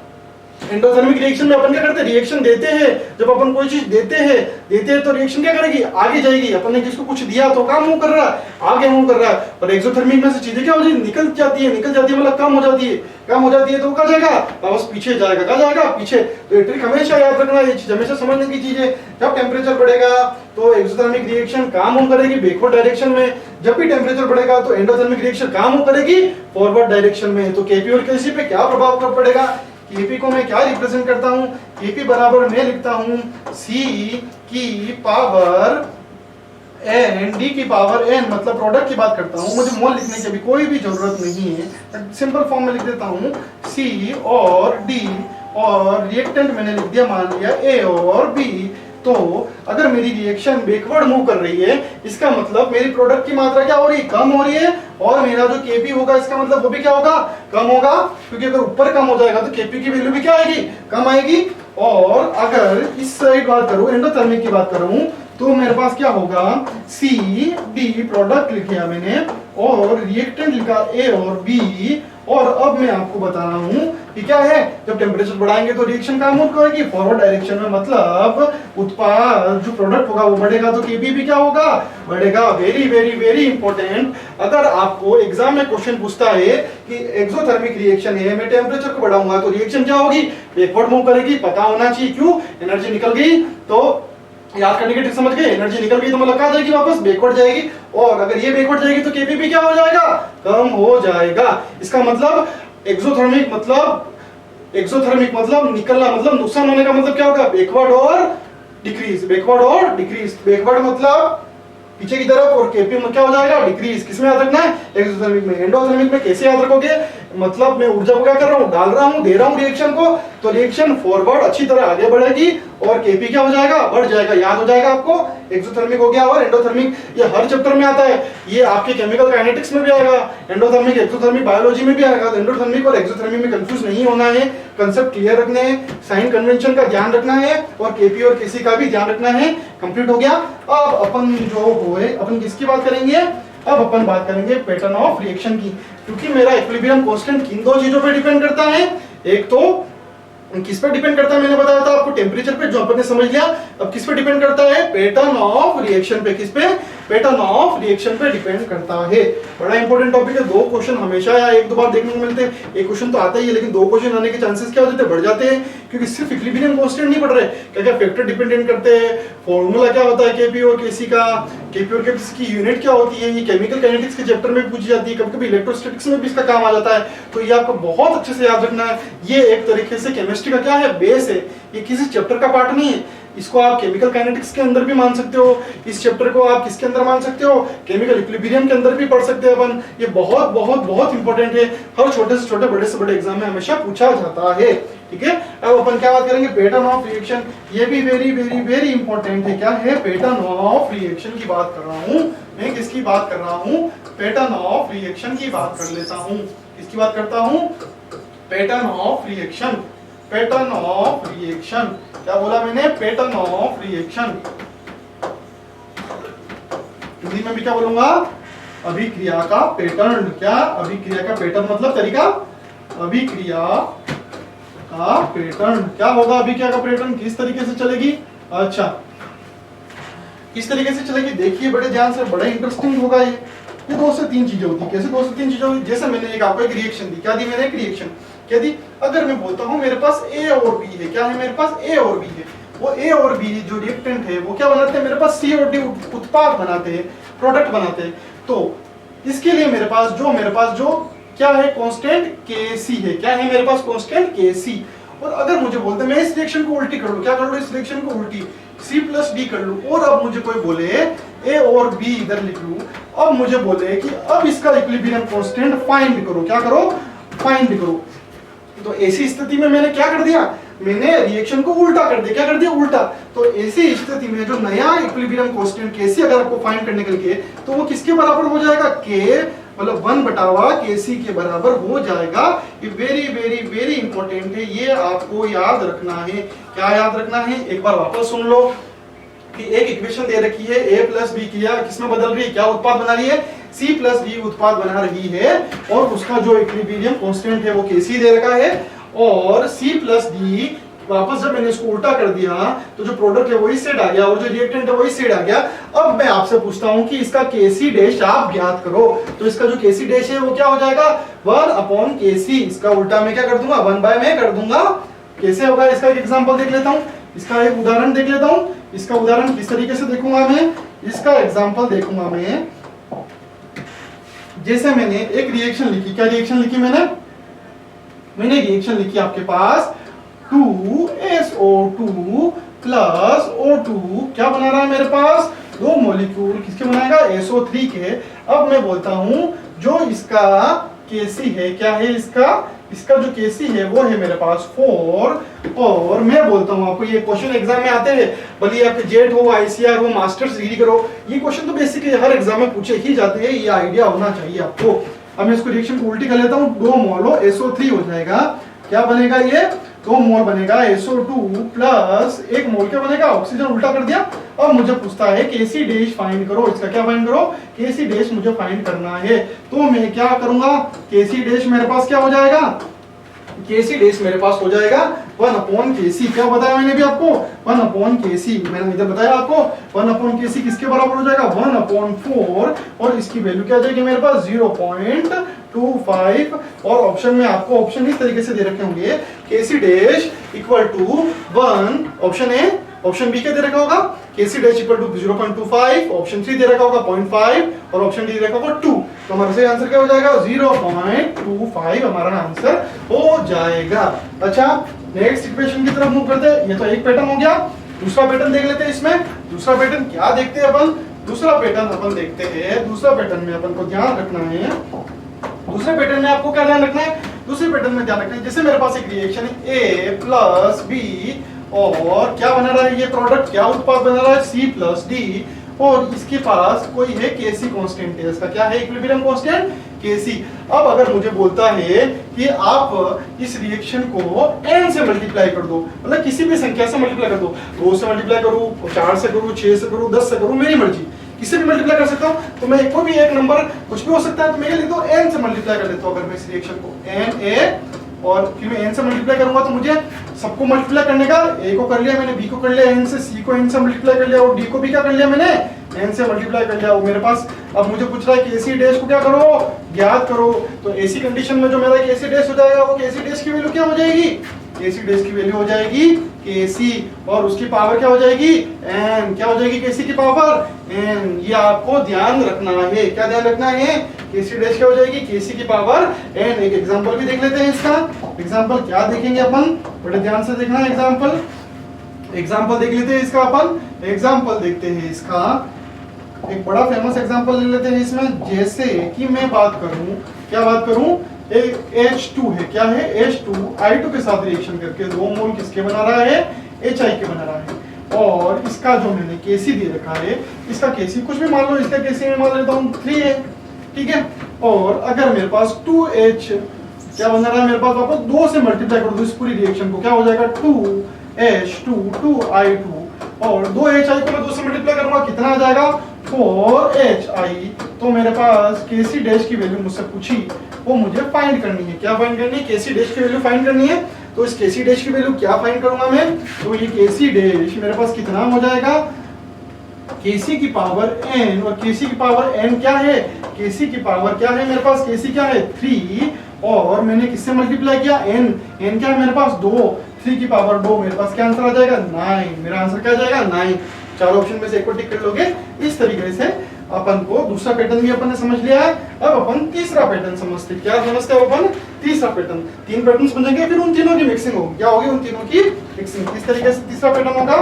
एंडोथर्मिक रिएक्शन में अपन क्या करते हैं, रिएक्शन देते हैं। जब अपन कोई चीज देते हैं तो रिएक्शन क्या करेगी, आगे जाएगी। अपन ने किसको कुछ दिया तो काम मूव कर रहा है, आगे मूव कर रहा है। और एक्सोथर्मिक में से चीजें क्या हो जाती है, निकल जाती है मतलब कम हो जाती है, कम हो जाती है तो कहाँ जाएगा, वापस पीछे जाएगा। कहाँ जाएगा, पीछे। तो ये ट्रिक हमेशा याद रखना, ये चीज हमेशा समझने की चीज है। जब टेम्परेचर बढ़ेगा तो एक्सोथर्मिक रिएक्शन काम मूव करेगी बैकवर्ड डायरेक्शन में, जब भी टेम्परेचर बढ़ेगा तो एंडोथर्मिक रिएक्शन काम मूव करेगी फॉरवर्ड डायरेक्शन में। तो केपी और केसी पे क्या प्रभाव पड़ेगा, केपी को मैं क्या रिप्रेजेंट करता हूं, केपी बराबर मैं लिखता हूं सी की पावर एन डी की पावर एन, मतलब प्रोडक्ट की बात करता हूं। मुझे मोल लिखने की अभी कोई भी जरूरत नहीं है, सिंपल फॉर्म में लिख देता हूं सी और डी, और रिएक्टेंट मैंने लिख दिया, मान लिया ए और बी। तो अगर मेरी रिएक्शन बैकवर्ड मूव कर रही है, इसका मतलब मेरी प्रोडक्ट की मात्रा क्या हो रही है, कम हो रही है, और मेरा जो केपी होगा इसका मतलब वो भी क्या होगा, कम होगा। क्योंकि अगर ऊपर कम हो जाएगा तो केपी की वैल्यू भी क्या आएगी, कम आएगी। और अगर इस साइड बात करूं, एंडोथर्मिक की बात करूं, तो मेरे पास क्या होगा, सी डी प्रोडक्ट लिखा मैंने और रिएक्टेंट लिखा ए और बी। और अब मैं आपको बता रहा हूं कि क्या है, जब टेम्परेचर बढ़ाएंगे तो रिएक्शन कहाँ मूव करेगी, फॉरवर्ड डायरेक्शन में। मतलब उत्पाद जो प्रोडक्ट होगा वो बढ़ेगा तो केपी भी क्या होगा, बढ़ेगा। Very very very important. अगर आपको एग्जाम में क्वेश्चन पूछता है कि एक्सोथर्मिक रिएक्शन है, मैं टेम्परेचर को बढ़ाऊंगा तो रिएक्शन क्या होगी, बैकवर्ड मूव करेगी, पता होना चाहिए। क्यों, एनर्जी निकल गई, तो याद करने की ट्रिक समझ गए, एनर्जी निकल गई तो मतलब कहाँ जाएगी, वापस बैकवर्ड जाएगी। और अगर ये बैकवर्ड जाएगी तो केपी भी क्या हो जाएगा, कम हो जाएगा। इसका मतलब एक्सोथर्मिक मतलब निकलना, मतलब नुकसान होने का मतलब क्या होगा, बैकवर्ड और डिक्रीज, बैकवर्ड और डिक्रीज। बैकवर्ड मतलब पीछे की तरफ, और केपी में क्या हो जाएगा, डिक्रीज। किसमें याद रखना है, एक्सोथर्मिक में। एंडोथर्मिक में कैसे याद रखोगे, मतलब मैं ऊर्जा को क्या कर रहा हूँ, डाल रहा हूँ, दे रहा हूँ रिएक्शन को, तो रिएक्शन फॉरवर्ड अच्छी तरह आगे बढ़ेगी और केपी क्या हो जाएगा, बढ़ जाएगा। याद हो जाएगा आपको, एक्सोथर्मिक हो गया और एंडोथर्मिक, ये हर चैप्टर में आता है, ये आपके केमिकल काइनेटिक्स में भी आएगा, एंडोथर्मिक एक्सोथर्मिक बायोलॉजी में भी आएगा। तो एंडोथर्मिक और एक्सोथर्मिक में कंफ्यूज नहीं होना है, कंसेप्ट क्लियर रखने हैं, साइन कन्वेंशन का ध्यान रखना है और केपी और केसी का भी ध्यान रखना है। कंप्लीट हो गया। अब अपन जो हुए, अपन किसकी बात करेंगे, अब अपन बात करेंगे पैटर्न ऑफ रिएक्शन की। क्योंकि मेरा इक्विलिब्रियम कांस्टेंट किन दो चीजों पे डिपेंड करता है, एक तो किस पे डिपेंड करता है, मैंने बताया था आपको टेम्परेचर पे, जो अपन ने समझ लिया। अब किस पे डिपेंड करता है, पैटर्न ऑफ रिएक्शन पे। किस पे, पैटर्न ऑफ रिएक्शन पे डिपेंड करता है। बड़ा इंपॉर्टेंट टॉपिक है, दो क्वेश्चन हमेशा या एक दो बार देखने को मिलते हैं। एक क्वेश्चन तो आता ही है, लेकिन दो क्वेश्चन आने के चांसेस क्या हो जाते हैं, बढ़ जाते हैं। क्योंकि सिर्फ इक्विलिब्रियम कांस्टेंट नहीं पढ़ रहे, क्या क्या फैक्टर डिपेंडेंट करते हैं, फॉर्मूला क्या होता है केपी और केसी का, केपी और केसी की यूनिट क्या होती है, ये केमिकल काइनेटिक्स के चैप्टर में पूछी जाती है, कभी कभी इलेक्ट्रोस्टैटिक्स में भी इसका काम आ जाता है। तो ये आपको बहुत अच्छे से याद रखना है। ये एक तरीके से केमिस्ट्री का क्या है, बेस है। ये किसी चैप्टर का पार्ट नहीं है। इसको आप केमिकल काइनेटिक्स के अंदर भी मान सकते हो, इस चैप्टर को आप किसके अंदर मान सकते हो, केमिकल इक्विलिब्रियम के अंदर भी पढ़ सकते हैं अपन। ये बहुत बहुत बहुत इंपॉर्टेंट है, हर छोटे से छोटे बड़े से बड़े एग्जाम में हमेशा पूछा जाता है। ठीक है, अब अपन क्या बात करेंगे, पैटर्न ऑफ रिएक्शन। ये भी वेरी वेरी वेरी इंपॉर्टेंट है। क्या है, पैटर्न ऑफ रिएक्शन की बात कर रहा हूँ मैं। किसकी बात कर रहा हूँ, पैटर्न ऑफ रिएक्शन की बात कर लेता हूँ। किसकी बात करता हूँ, pattern of reaction. Pattern of reaction क्या बोला मैंने, पैटर्न ऑफ रिएक्शन। हिंदी में भी क्या बोलूंगा, अभिक्रिया का पैटर्न। क्या, अभिक्रिया का पैटर्न मतलब तरीका, अभिक्रिया का पैटर्न। क्या होगा अभिक्रिया का पैटर्न, किस तरीके से चलेगी। अच्छा, किस तरीके से चलेगी, देखिए बड़े ध्यान से, बड़ा इंटरेस्टिंग होगा ये 2 से 3 चीजें होती है। कैसे 2 से 3 चीजें होती, जैसे मैंने एक आपको एक रिएक्शन दी। क्या दी मैंने, एक रिएक्शन। क्या दी, अगर मैं बोलता हूं मेरे पास ए और बी है। क्या है मेरे पास, ए और बी है। वो ए और बी जो रिएक्टेंट है वो क्या बनाते हैं, मेरे पास सी और डी उत्पाद बनाते हैं, प्रोडक्ट बनाते हैं। तो इसके लिए मेरे पास जो क्या है, कांस्टेंट Kc है। क्या है मेरे पास, कांस्टेंट Kc। और अगर मुझे बोलते हैं मैं इस रिएक्शन को उल्टी कर लूं, क्या कर लूं, इस रिएक्शन को उल्टी C+D कर लूं, और अब मुझे कोई बोले A और B इधर लिख लूं, अब मुझे बोले कि अब इसका इक्विलिब्रियम कांस्टेंट फाइंड करो। क्या करो, फाइंड करो। तो ऐसी स्थिति में मैंने क्या कर दिया, मैंने रिएक्शन को उल्टा कर दिया। क्या कर दिया, उल्टा। तो ऐसी स्थिति में जो नया इक्विलिब्रियम कांस्टेंट Kc अगर आपको फाइंड करने के लिए, तो वो किसके बराबर हो जाएगा, K मतलब 1/, Kc के बराबर हो जाएगा। ये वेरी वेरी वेरी इंपॉर्टेंट है, ये आपको याद रखना है। क्या याद रखना है, एक बार वापस सुन लो कि एक इक्वेशन दे रखी है, A प्लस बी किया किसमें बदल रही है, क्या उत्पाद बना रही है, C+D उत्पाद बना रही है, और उसका जो इक्विलिब्रियम कांस्टेंट है वो Kc दे रखा है, और C+D वापस जब मैंने इसको उल्टा कर दिया तो जो प्रोडक्ट है वही सेड आ गया, और जो रिएक्टेंट है वही सेड आ गया। अब मैं आपसे पूछता हूं कि इसका Kc डैश आप ज्ञात करो। तो इसका जो Kc डैश है वो क्या हो जाएगा, 1/Kc। इसका उल्टा मैं क्या कर दूंगा, 1/, मैं कर दूंगा। कैसे होगा, इसका एक एग्जांपल देख लेता हूं, इसका एक उदाहरण देख लेता हूं। इसका उदाहरण किस तरीके से देखूंगा मैं, इसका एग्जांपल देखूंगा मैं। जैसे मैंने एक रिएक्शन लिखी, क्या रिएक्शन लिखी मैंने रिएक्शन लिखी आपके पास 2SO2 प्लस O2 क्या बना रहा है मेरे पास, 2 मॉलिक्यूल किसके बनाएगा, SO3 के। अब मैं बोलता हूं जो इसका Kc है, क्या है इसका जो Kc है वो है मेरे पास 4, और मैं बोलता हूं आपको, ये क्वेश्चन एग्जाम में आते हैं, भले आपके जेट हो, ICR हो, मास्टर्स डिग्री करो, ये क्वेश्चन तो बेसिकली हर एग्जाम में पूछे ही जाते हैं, ये आइडिया होना चाहिए आपको। अब मैं इसको रिएक्शन को उल्टी कर लेता हूं, 2 मोल SO3 हो जाएगा। क्या बनेगा, ये 2 मोल बनेगा SO2 प्लस 1 मोल क्या बनेगा, ऑक्सीजन। उल्टा कर दिया। अब मुझे पूछता है Kc डैश फाइंड करो, इसका क्या फाइंड करो, Kc डैश मुझे फाइंड करना है। तो मैं क्या करूंगा, Kc डैश मेरे पास क्या हो जाएगा, Kc डैश मेरे पास हो जाएगा 1/Kc। क्या बताया मैंने भी आपको, 1/Kc। मैंने इधर बताया आपको 1/Kc किसके बराबर हो जाएगा, 1/4, और इसकी वैल्यू क्या आ जाएगी मेरे पास 0.25। और ऑप्शन में आपको ऑप्शन इस तरीके से दे रखे होंगे, Kc dash equal to 1, option A, option B क्या दे रखा होगा, Kc dash equal to 0.25, option C दे रखा होगा 0.5, और ऑप्शन डी दे रखा होगा 2। तो हमारा सही आंसर क्या हो जाएगा, 0.25 हमारा आंसर हो जाएगा। अच्छा, नेक्स्ट इक्वेशन की तरफ मूव करते हैं। ये तो एक पैटर्न हो गया, दूसरा पैटर्न देख लेते हैं। इसमें दूसरा पैटर्न क्या देखते हैं अपन, दूसरा पैटर्न अपन देखते हैं। दूसरा पैटर्न में अपन को ध्यान रखना है, दूसरे पैटर्न में आपको क्या ध्यान रखना है, दूसरे पैटर्न में ध्यान रखना है, जैसे मेरे पास एक रिएक्शन है A प्लस B, और क्या बना रहा है ये प्रोडक्ट, क्या उत्पाद बना रहा है, C+D, और इसके पास कोई है Kc कांस्टेंट है, इसका क्या है, इक्विलिब्रियम कांस्टेंट Kc। अब अगर मुझे बोलता है कि आप इस रिएक्शन को n से मल्टीप्लाई कर दो, मतलब किसी भी संख्या से मल्टीप्लाई कर दो, 2 से मल्टीप्लाई करूं, 4 से करूं, 6 से करूं, 10 से करूं, मेरी मर्जी, किसी भी मल्टीप्लाई कर सकता हूं। तो मैं कोई भी एक नंबर कुछ भी हो सकता है, तो मैं लिख दो n से मल्टीप्लाई कर देता हूं। अगर मैं इस रिएक्शन को Na, और फिर मैं n से मल्टीप्लाई करूंगा तो मुझे सबको मल्टीप्लाई करने का, a को कर लिया मैंने, b को कर लिया n से, c को n से मल्टीप्लाई कर लिया, और d को भी क्या कर लिया मैंने, n से मल्टीप्लाई कर लिया। वो मेरे पास अब मुझे पूछ रहा है Kc डैश को क्या करो, ज्ञात करो। तो ऐसी कंडीशन में जो मेरा Kc डैश हो जाएगा, वो Kc डैश की वैल्यू क्या हो जाएगी, Kc डैश की वैल्यू हो जाएगी Kc, और उसकी पावर क्या हो जाएगी, n। क्या हो जाएगी Kc की पावर, n। ये आपको ध्यान रखना है, क्या ध्यान रखना है, Kc डैश क्या हो जाएगी, Kc की पावर n। एक एग्जांपल भी देख लेते हैं इसका। एग्जांपल क्या देखेंगे अपन, बड़े ध्यान से देखना है एग्जांपल। एग्जाम्पल देख लेते हैं इसका, अपन एग्जाम्पल देखते हैं इसका। एक बड़ा फेमस एग्जाम्पल ले लेते हैं इसमें, जैसे कि मैं बात करूं, क्या बात करूं, एक H2 है, क्या है H2 I2 के साथ रिएक्शन करके 2 मोल किसके बना रहा है, HI के बना रहा है। और इसका जो मैंने केसी दे रखा है, इसका केसी कुछ भी मान लो, इसका केसी में मान लेता हूं 3 है, ठीक है। और अगर मेरे पास 2H क्या बना रहा है मेरे पास, वापस 2 से मल्टीप्लाई कर दो इस पूरी रिएक्शन को, क्या हो जाएगा 2H2 2I2, और 2HI को मैं 2 से मल्टीप्लाई करूंगा, कितना आ जाएगा 4HI। तो मेरे पास केसी डैश की वैल्यू मुझसे पूछी, वो मुझे फाइंड करनी है। क्या फाइंड करनी है, केसी डैश की वैल्यू फाइंड करनी है। तो इस केसी डैश की वैल्यू क्या फाइंड करूंगा मैं, तो ये केसी डैश मेरे पास कितना हो जाएगा, केसी की पावर n, और केसी की पावर n क्या है, केसी की पावर क्या है मेरे पास, केसी क्या है 3, और मैंने किससे मल्टीप्लाई किया n, n क्या है मेरे पास 2, 3 की पावर 2, मेरे पास क्या आंसर आ जाएगा 9। मेरा आंसर क्या आ जाएगा 9। चारों ऑप्शन में से एक को टिक कर लोगे। इस तरीके से अपन को दूसरा पैटर्न भी अपन ने समझ लिया है। अब अपन तीसरा पैटर्न समझते, क्या समझते हैं अपन, तीसरा पैटर्न। 3 पैटर्न समझेंगे, फिर उन तीनों की मिक्सिंग होगी, क्या होगी, उन तीनों की मिक्सिंग। किस तरीके से तीसरा पैटर्न होगा,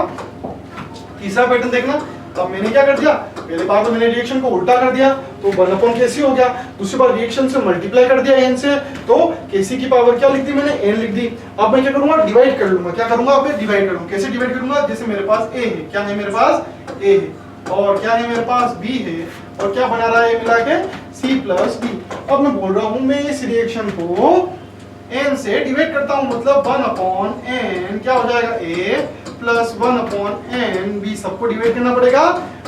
तीसरा पैटर्न देखना। अब मैंने क्या कर दिया, पहले बार तो मैंने रिएक्शन को उल्टा कर दिया, तो 1 केसी हो गया। दूसरी बार रिएक्शन से मल्टीप्लाई कर दिया n से, तो केसी की पावर क्या लिख दी मैंने, n लिख दी। अब मैं क्या करूंगा, डिवाइड कर लूंगा। क्या करूंगा, अब डिवाइड करूंगा। कैसे डिवाइड करूंगा, जैसे मेरे पास a है, क्या है मेरे पास a है, और क्या है मेरे पास b है, और क्या बना रहा है मिला के c प्लस b। अब मैं बोल रहा हूं मैं इस रिएक्शन को n से डिवाइड करता हूं, मतलब 1/n क्या हो जाएगा a प्लस 1/n b, सबको डिवाइड करना पड़ेगा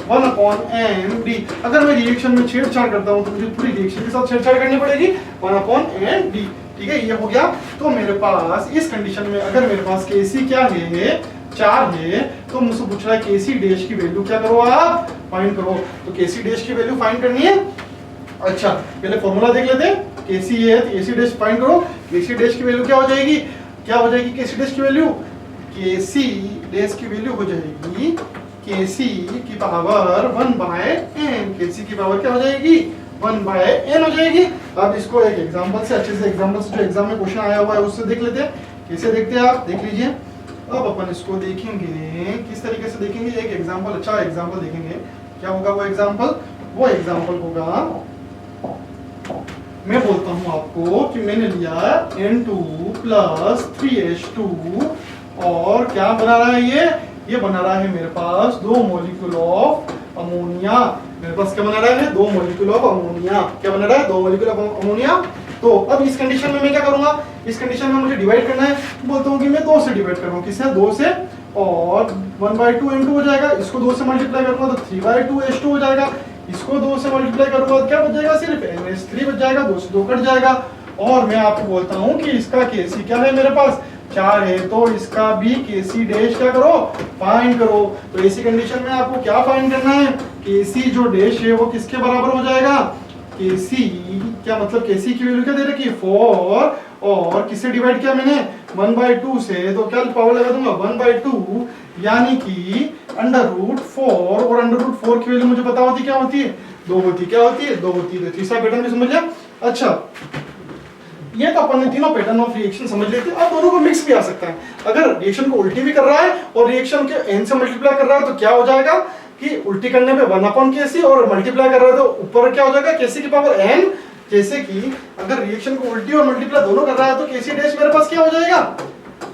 1/n d। अगर मैं रिएक्शन में छेड़छाड़ करता हूं तो मुझे पूरी रिएक्शन के साथ छेड़छाड़ करनी पड़ेगी 1/n d, ठीक है। ये हो गया। तो मेरे पास इस कंडीशन में अगर मेरे पास केसी क्या है 4 है, तो मुझसे पूछ रहा है केसी डैश की वैल्यू क्या करो आप, फाइंड करो। तो केसी डैश की वैल्यू फाइंड करनी है। अच्छा पहले फॉर्मूला देख लेते हैं, केसी है तो केसी डैश फाइंड करो। केसी डैश की वैल्यू क्या हो जाएगी, क्या हो जाएगी केसी डैश की वैल्यू, केसी डैश की वैल्यू हो जाएगी केसी की पावर 1/n। केसी की पावर क्या हो जाएगी 1/n हो जाएगी। अब इसको एक एग्जांपल से, अच्छे से एग्जांपल से, जो एग्जाम में क्वेश्चन आया हुआ है उससे देख लेते हैं। कैसे देखते हैं आप देख लीजिए। अब अपन इसको देखेंगे, किस तरीके से देखेंगे, एक एग्जांपल, अच्छा एग्जांपल देखेंगे। क्या होगा वो एग्जांपल, वो एग्जांपल होगा, मैं बोलता हूं आपको कि मैंने लिया N2 प्लस 3H2, और क्या बना रहा है ये बना रहा है मेरे पास 2 मॉलिक्यूल ऑफ अमोनिया। मेरे पास क्या बना रहा है 2 मॉलिक्यूल ऑफ अमोनिया। क्या बना रहा है 2 मॉलिक्यूल ऑफ अमोनिया। तो अब इस कंडीशन में मैं क्या करूंगा, इस कंडीशन में मुझे डिवाइड करना है, बोलता हूं कि मैं 2 से डिवाइड कर रहा हूं, किससे 2 से, और 1/2 N2 हो जाएगा। इसको 2 से मल्टीप्लाई करूंगा तो 3/2 H2 हो जाएगा। इसको 2 से मल्टीप्लाई करूंगा तो क्या बच जाएगा, सिर्फ NH3 बच जाएगा, 2 से 2 कट जाएगा। और मैं आपको बोलता हूं कि इसका केसी क्या है मेरे पास 4 है, तो इसका भी केसी डैश क्या करो, फाइंड करो। तो ऐसी कंडीशन में आपको क्या फाइंड करना है, केसी जो डैश है वो किसके बराबर हो जाएगा, केसी क्या मतलब केसी की वैल्यू क्या दे रखी है 4, और किससे डिवाइड किया मैंने 1/2 से, तो क्या पावर लगा दूंगा 1/2, यानी कि √4, और √4 की वैल्यू मुझे पता होती क्या होती है 2 होती, क्या होती है 2 होती है। तीसरा पैटर्न भी समझ लिया। अच्छा ये तो अपन ने तीनों पैटर्न ऑफ रिएक्शन समझ लेते हैं। अब दोनों को मिक्स भी आ सकता है, अगर रिएक्शन को उल्टी भी कर रहा है और रिएक्शन के n से मल्टीप्लाई कर रहा है तो क्या हो जाएगा कि उल्टी करने पे 1/kc, और मल्टीप्लाई कर रहा है तो ऊपर क्या हो जाएगा केसी की पावर n। जैसे कि अगर रिएक्शन को उल्टी और मल्टीप्लाई दोनों कर रहा है तो केसी डैश मेरे पास क्या हो जाएगा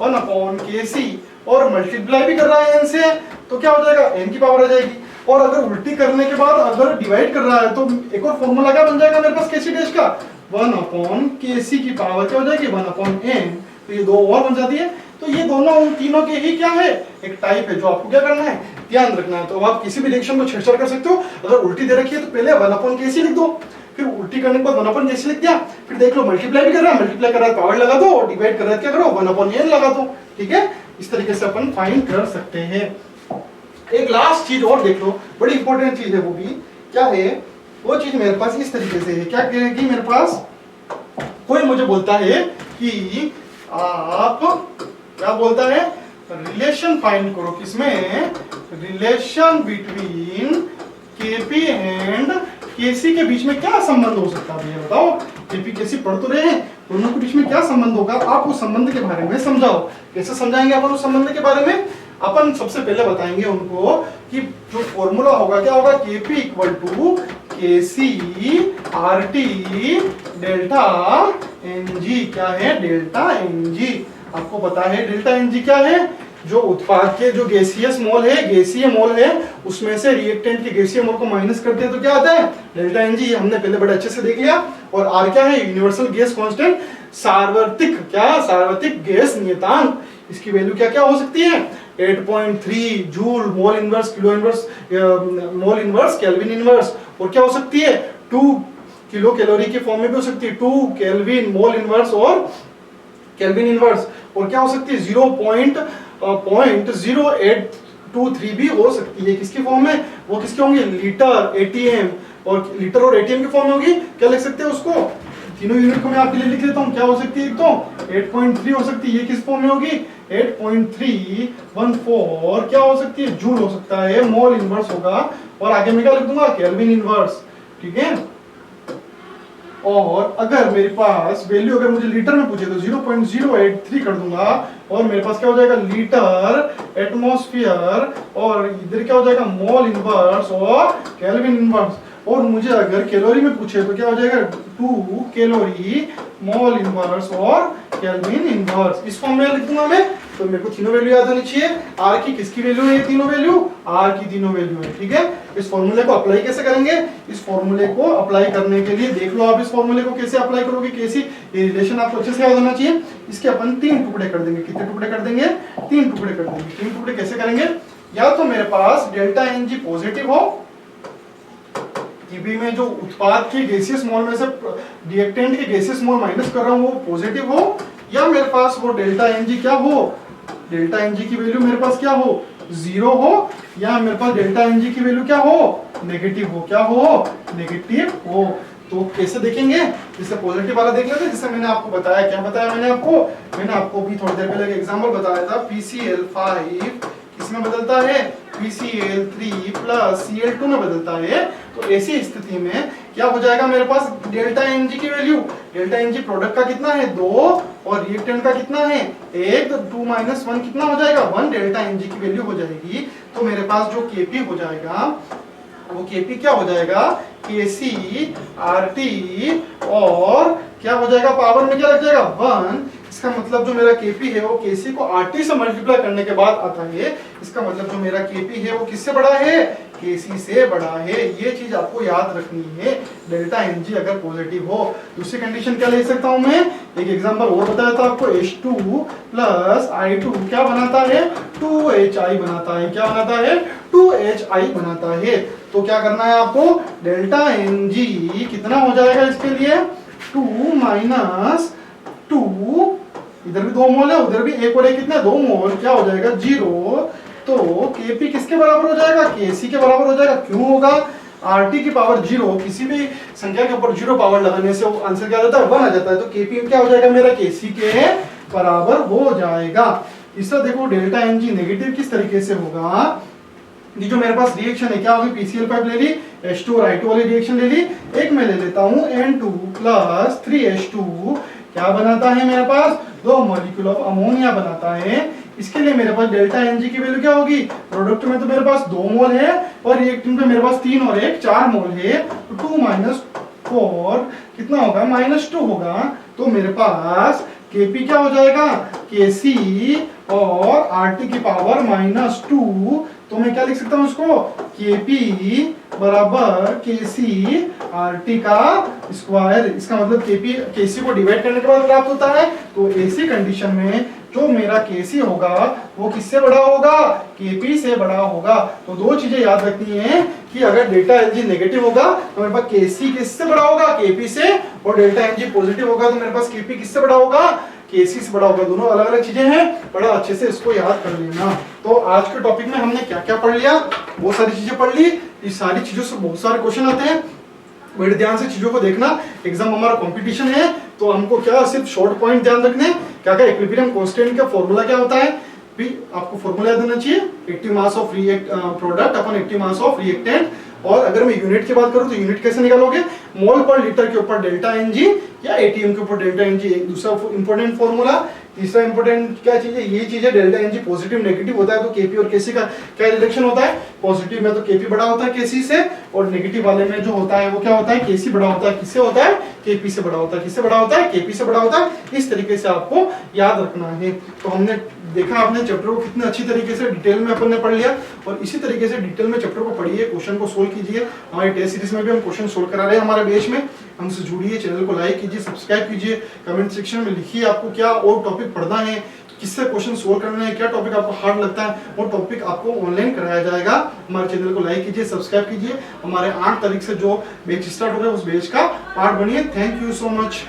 1/kc, और मल्टीप्लाई भी कर रहा है n से तो क्या हो जाएगा n की पावर आ जाएगी। और अगर उल्टी करने के बाद अगर डिवाइड कर रहा है तो एक और फॉर्मूला क्या बन जाएगा मेरे पास केसी डैश का 1/kc की पावर क्या हो जाएगी 1/n। तो ये 2 और बन जाती है। तो ये दोनों उन तीनों के ही क्या है एक टाइप है, जो आपको क्या करना है ध्यान रखना है। तो आप किसी भी रिएक्शन को छेड़छाड़ कर सकते हो। अगर उल्टी दे रखी है तो पहले 1/kc लिख दो, फिर उल्टी करने के बाद 1/kc लिख दिया, फिर देख लो मल्टीप्लाई भी कर रहा है, मल्टीप्लाई कर रहा है पावर लगा दो, और डिवाइड कर रहा है क्या करो 1/n लगा दो, ठीक है। इस तरीके से अपन फाइंड कर सकते हैं। एक लास्ट चीज और देख लो, बड़ी इंपॉर्टेंट चीज है, वो भी क्या है, वो चीज मेरे पास इस तरीके से है। क्या कहेगी मेरे पास, कोई मुझे बोलता है कि आप क्या बोलता है रिलेशन फाइंड करो, किसमें रिलेशन बिटवीन केपी एंड केसी के बीच में क्या संबंध हो सकता है, ये बताओ। केपी केसी पढ़ तो रहे हैं, दोनों के बीच में क्या संबंध होगा, आप उस संबंध के बारे में समझाओ। कैसे समझाएंगे अपन उस संबंध के बारे में, अपन सबसे पहले बताएंगे उनको कि जो फॉर्मूला होगा क्या होगा, Kp equal to Kc RT delta Ng। क्या है, डेल्टा Ng। आपको पता है डेल्टा Ng क्या है, जो उत्पाद के जो गैसीय मोल है उसमें से रिएक्टेंट के गैसीय मोल को माइनस करते हैं तो क्या आता है, डेल्टा Ng। ये हमने पहले बड़े अच्छे से देख लिया। और आर क्या है, यूनिवर्सल गैस कांस्टेंट, सार्वत्रिक गैस नियतांक। इसकी वैल्यू क्या क्या हो सकती है, 8.3 joule mole inverse, kilo inverse, mole inverse, kelvin inverse. और क्या हो सकती है, 2 किलो कैलोरी के फॉर्म में भी हो सकती है, 2 केल्विन मोल इनवर्स और केल्विन इनवर्स। और क्या हो सकती है, 0.0823 भी हो सकती है। किसकी फॉर्म में, वो किसके होंगे, लीटर, एटीएम। और लीटर और एटीएम की फॉर्म में होगी, क्या लिख सकते हैं उसको, तीनों यूनिट को मैं आपके लिए लिख लेता हूँ। क्या हो सकती है, एक तो 8.3 हो सकती है, ये किस फॉर्म में होगी, 8.314 क्या हो सकती है, जूल हो सकता है, मोल इनवर्स होगा। और आगे मैं क्या लिख दूंगा, केल्विन इनवर्स। ठीक है। और अगर मेरे पास वैल्यू अगर मुझे लीटर में पूछे तो 0.083 कर दूंगा। और मेरे पास क्या हो जाएगा, लीटर, एटमॉस्फेयर, और इधर क्या हो जाएगा, मोल इनवर्स और केल्विन इनवर्स। और मुझे अगर कैलोरी में पूछे तो क्या हो जाएगा, 2 कैलोरी, मोल इनवर्स और केल्विन इनवर्स। इस फॉर्म में लिख दूंगा मैं। तो मेरे को तीनों वैल्यू याद होनी चाहिए। आर की किसकी वैल्यू है, ये तीनों वैल्यू, आर की तीनों वैल्यू है। ठीक है। इस फॉर्मूले को अप्लाई कैसे करेंगे, इस फॉर्मूले को अप्लाई करने के लिए देख लो आप इस फॉर्मूले को कैसे अप्लाई करोगे, कैसी, ये रिलेशन आपको अच्छे से याद होना चाहिए। इसके अपन 3 टुकड़े कर देंगे। कितने टुकड़े कर देंगे, 3 टुकड़े कर देंगे। 3 टुकड़े कैसे करेंगे, या तो मेरे पास डेल्टा Ng पॉजिटिव हो, Kp में जो उत्पाद के गैसियस मोल में से रिएक्टेंट के गैसियस मोल माइनस कर रहा हूं वो पॉजिटिव हो, या मेरे पास वो डेल्टा Ng क्या हो, डेल्टा Ng की वैल्यू मेरे पास क्या हो, 0 हो, या मेरे पास डेल्टा Ng की वैल्यू क्या हो, नेगेटिव हो। क्या हो, नेगेटिव हो। तो कैसे देखेंगे, जिससे पॉजिटिव वाला देख लेते हैं, जिससे मैंने आपको बताया, क्या बताया मैंने आपको भी थोड़ी देर पहले एक एग्जांपल बताया था। PCl5 किसमें बदलता है, PCl3 प्लस Cl2 में बदलता है। तो ऐसी स्थिति में क्या हो जाएगा, मेरे पास डेल्टा Ng की वैल्यू, डेल्टा Ng प्रोडक्ट का कितना है, 2, और रिएक्टेंट का कितना है, 1, तो 2 - 1 कितना हो जाएगा, 1 डेल्टा Ng की वैल्यू हो जाएगी। तो मेरे पास जो Kp हो जाएगा, वो Kp क्या हो जाएगा, Kc RT, और क्या हो जाएगा, पावर में क्या लग जाएगा, 1। इसका मतलब जो मेरा Kp है वो Kc को RT से मल्टीप्लाई करने के बाद आता है। इसका मतलब जो मेरा Kp है वो किससे बड़ा है, Kc से बड़ा है। ये चीज आपको याद रखनी है, डेल्टा Ng अगर पॉजिटिव हो। दूसरी कंडीशन क्या ले सकता हूं मैं, एक एग्जांपल और बताया था आपको, H2 प्लस I2 क्या बनाता है, 2HI बनाता है। क्या बनाता है, 2HI बनाता है। तो क्या करना है आपको, डेल्टा Ng कितना हो जाएगा इसके लिए, 2 - 2, इधर भी 2 मोल है, उधर भी 1 और 1 कितना, 2 मोल, क्या हो जाएगा, 0। तो Kp किसके बराबर हो जाएगा, Kc के बराबर हो जाएगा। क्यों होगा, RT की पावर 0, किसी भी संख्या के ऊपर 0 पावर लगाने से वो आंसर क्या आ जाता है, 1 आ जाता है। तो Kp क्या हो जाएगा, मेरा Kc के बराबर हो जाएगा। तीसरा देखो, डेल्टा Ng नेगेटिव किस तरीके से होगा, ये जो मेरे पास रिएक्शन है क्या होगी, PCl5 ले ली, H2 और I2 वाली रिएक्शन ले ली। एक मैं ले लेता हूं N2 प्लस 3H2, क्या बनाता है मेरे पास, 2 मॉलिक्यूल ऑफ अमोनिया बनाता है। इसके लिए मेरे पास डेल्टा Ng की वैल्यू क्या होगी, प्रोडक्ट में तो मेरे पास 2 मोल है, और रिएक्टेंट में मेरे पास 3 और 1 4 मोल है। तो 2 - 4 कितना होगा, -2 होगा। तो मेरे पास Kp क्या हो जाएगा, Kc और RT की पावर -2। तो मैं क्या लिख सकता हूं उसको, Kp बराबर Kc RT का स्क्वायर। इसका मतलब Kc को डिवाइड करने के बाद प्राप्त होता है। तो ऐसी कंडीशन में जो मेरा Kc होगा वो किससे बड़ा होगा, Kp से बड़ा होगा। तो 2 चीजें याद रखनी है कि अगर डेल्टा Ng नेगेटिव होगा तो मेरे पास Kc किससे बड़ा होगा, Kp से, और डेल्टा Ng पॉजिटिव होगा तो मेरे पास Kp किससे बड़ा होगा, Kc से बड़ा होगा। दोनों अलग अलग चीजें हैं, बड़ा अच्छे से इसको याद कर लेना। तो आज के टॉपिक में हमने क्या क्या पढ़ लिया, बहुत सारी चीजें पढ़ ली। इस सारी चीजों से बहुत सारे क्वेश्चन आते हैं, बड़े ध्यान से चीजों को देखना। एग्जाम हमारा कंपटीशन है, तो हमको क्या सिर्फ शॉर्ट पॉइंट ध्यान रखने, क्या क्या इक्विलिब्रियम कांस्टेंट का फॉर्मूला क्या होता है, भी आपको फॉर्मूला याद होना चाहिए। Active mass of product upon active mass of reactant, और अगर मैं यूनिट की बात करूं तो यूनिट कैसे निकालोगे, मोल पर लीटर के ऊपर डेल्टा एनजी या एटीएम के ऊपर डेल्टा एनजी, एक दूसरा इंपॉर्टेंट फॉर्मूला। तीसरा इंपॉर्टेंट क्या चीज है, ये चीज है डेल्टा एनजी पॉजिटिव नेगेटिव होता है तो केपी और केसी का क्या रिलेशन होता है, पॉजिटिव में तो केपी बड़ा होता है केसी से, और नेगेटिव वाले में जो होता है वो क्या होता है, केसी बड़ा होता है, किससे होता है, केपी से बड़ा होता है, किससे बड़ा होता है, केपी से बड़ा होता है। इस तरीके से आपको याद रखना है। तो हमने देखा आपने चैप्टर को कितने अच्छी तरीके से डिटेल में अपन ने पढ़ लिया, और इसी तरीके से डिटेल में चैप्टर को पढ़िए, क्वेश्चन को सोल्व कीजिए। हमारी टेस्ट सीरीज में भी हम क्वेश्चन सोल्व करा रहे हैं हमारे बैच में, हमसे जुड़िए, चैनल को लाइक कीजिए, सब्सक्राइब कीजिए, कमेंट सेक्शन में लिखिए आपको क्या और टॉपिक पढ़ना है, किससे क्वेश्चन सोल्व करना है, क्या टॉपिक आपको हार्ड लगता है, वो टॉपिक आपको ऑनलाइन कराया जाएगा। हमारे चैनल को लाइक कीजिए, सब्सक्राइब कीजिए। हमारे 8 तारीख से जो बैच स्टार्ट हो रहा है उस बैच का पार्ट बनिए। Thank you so much.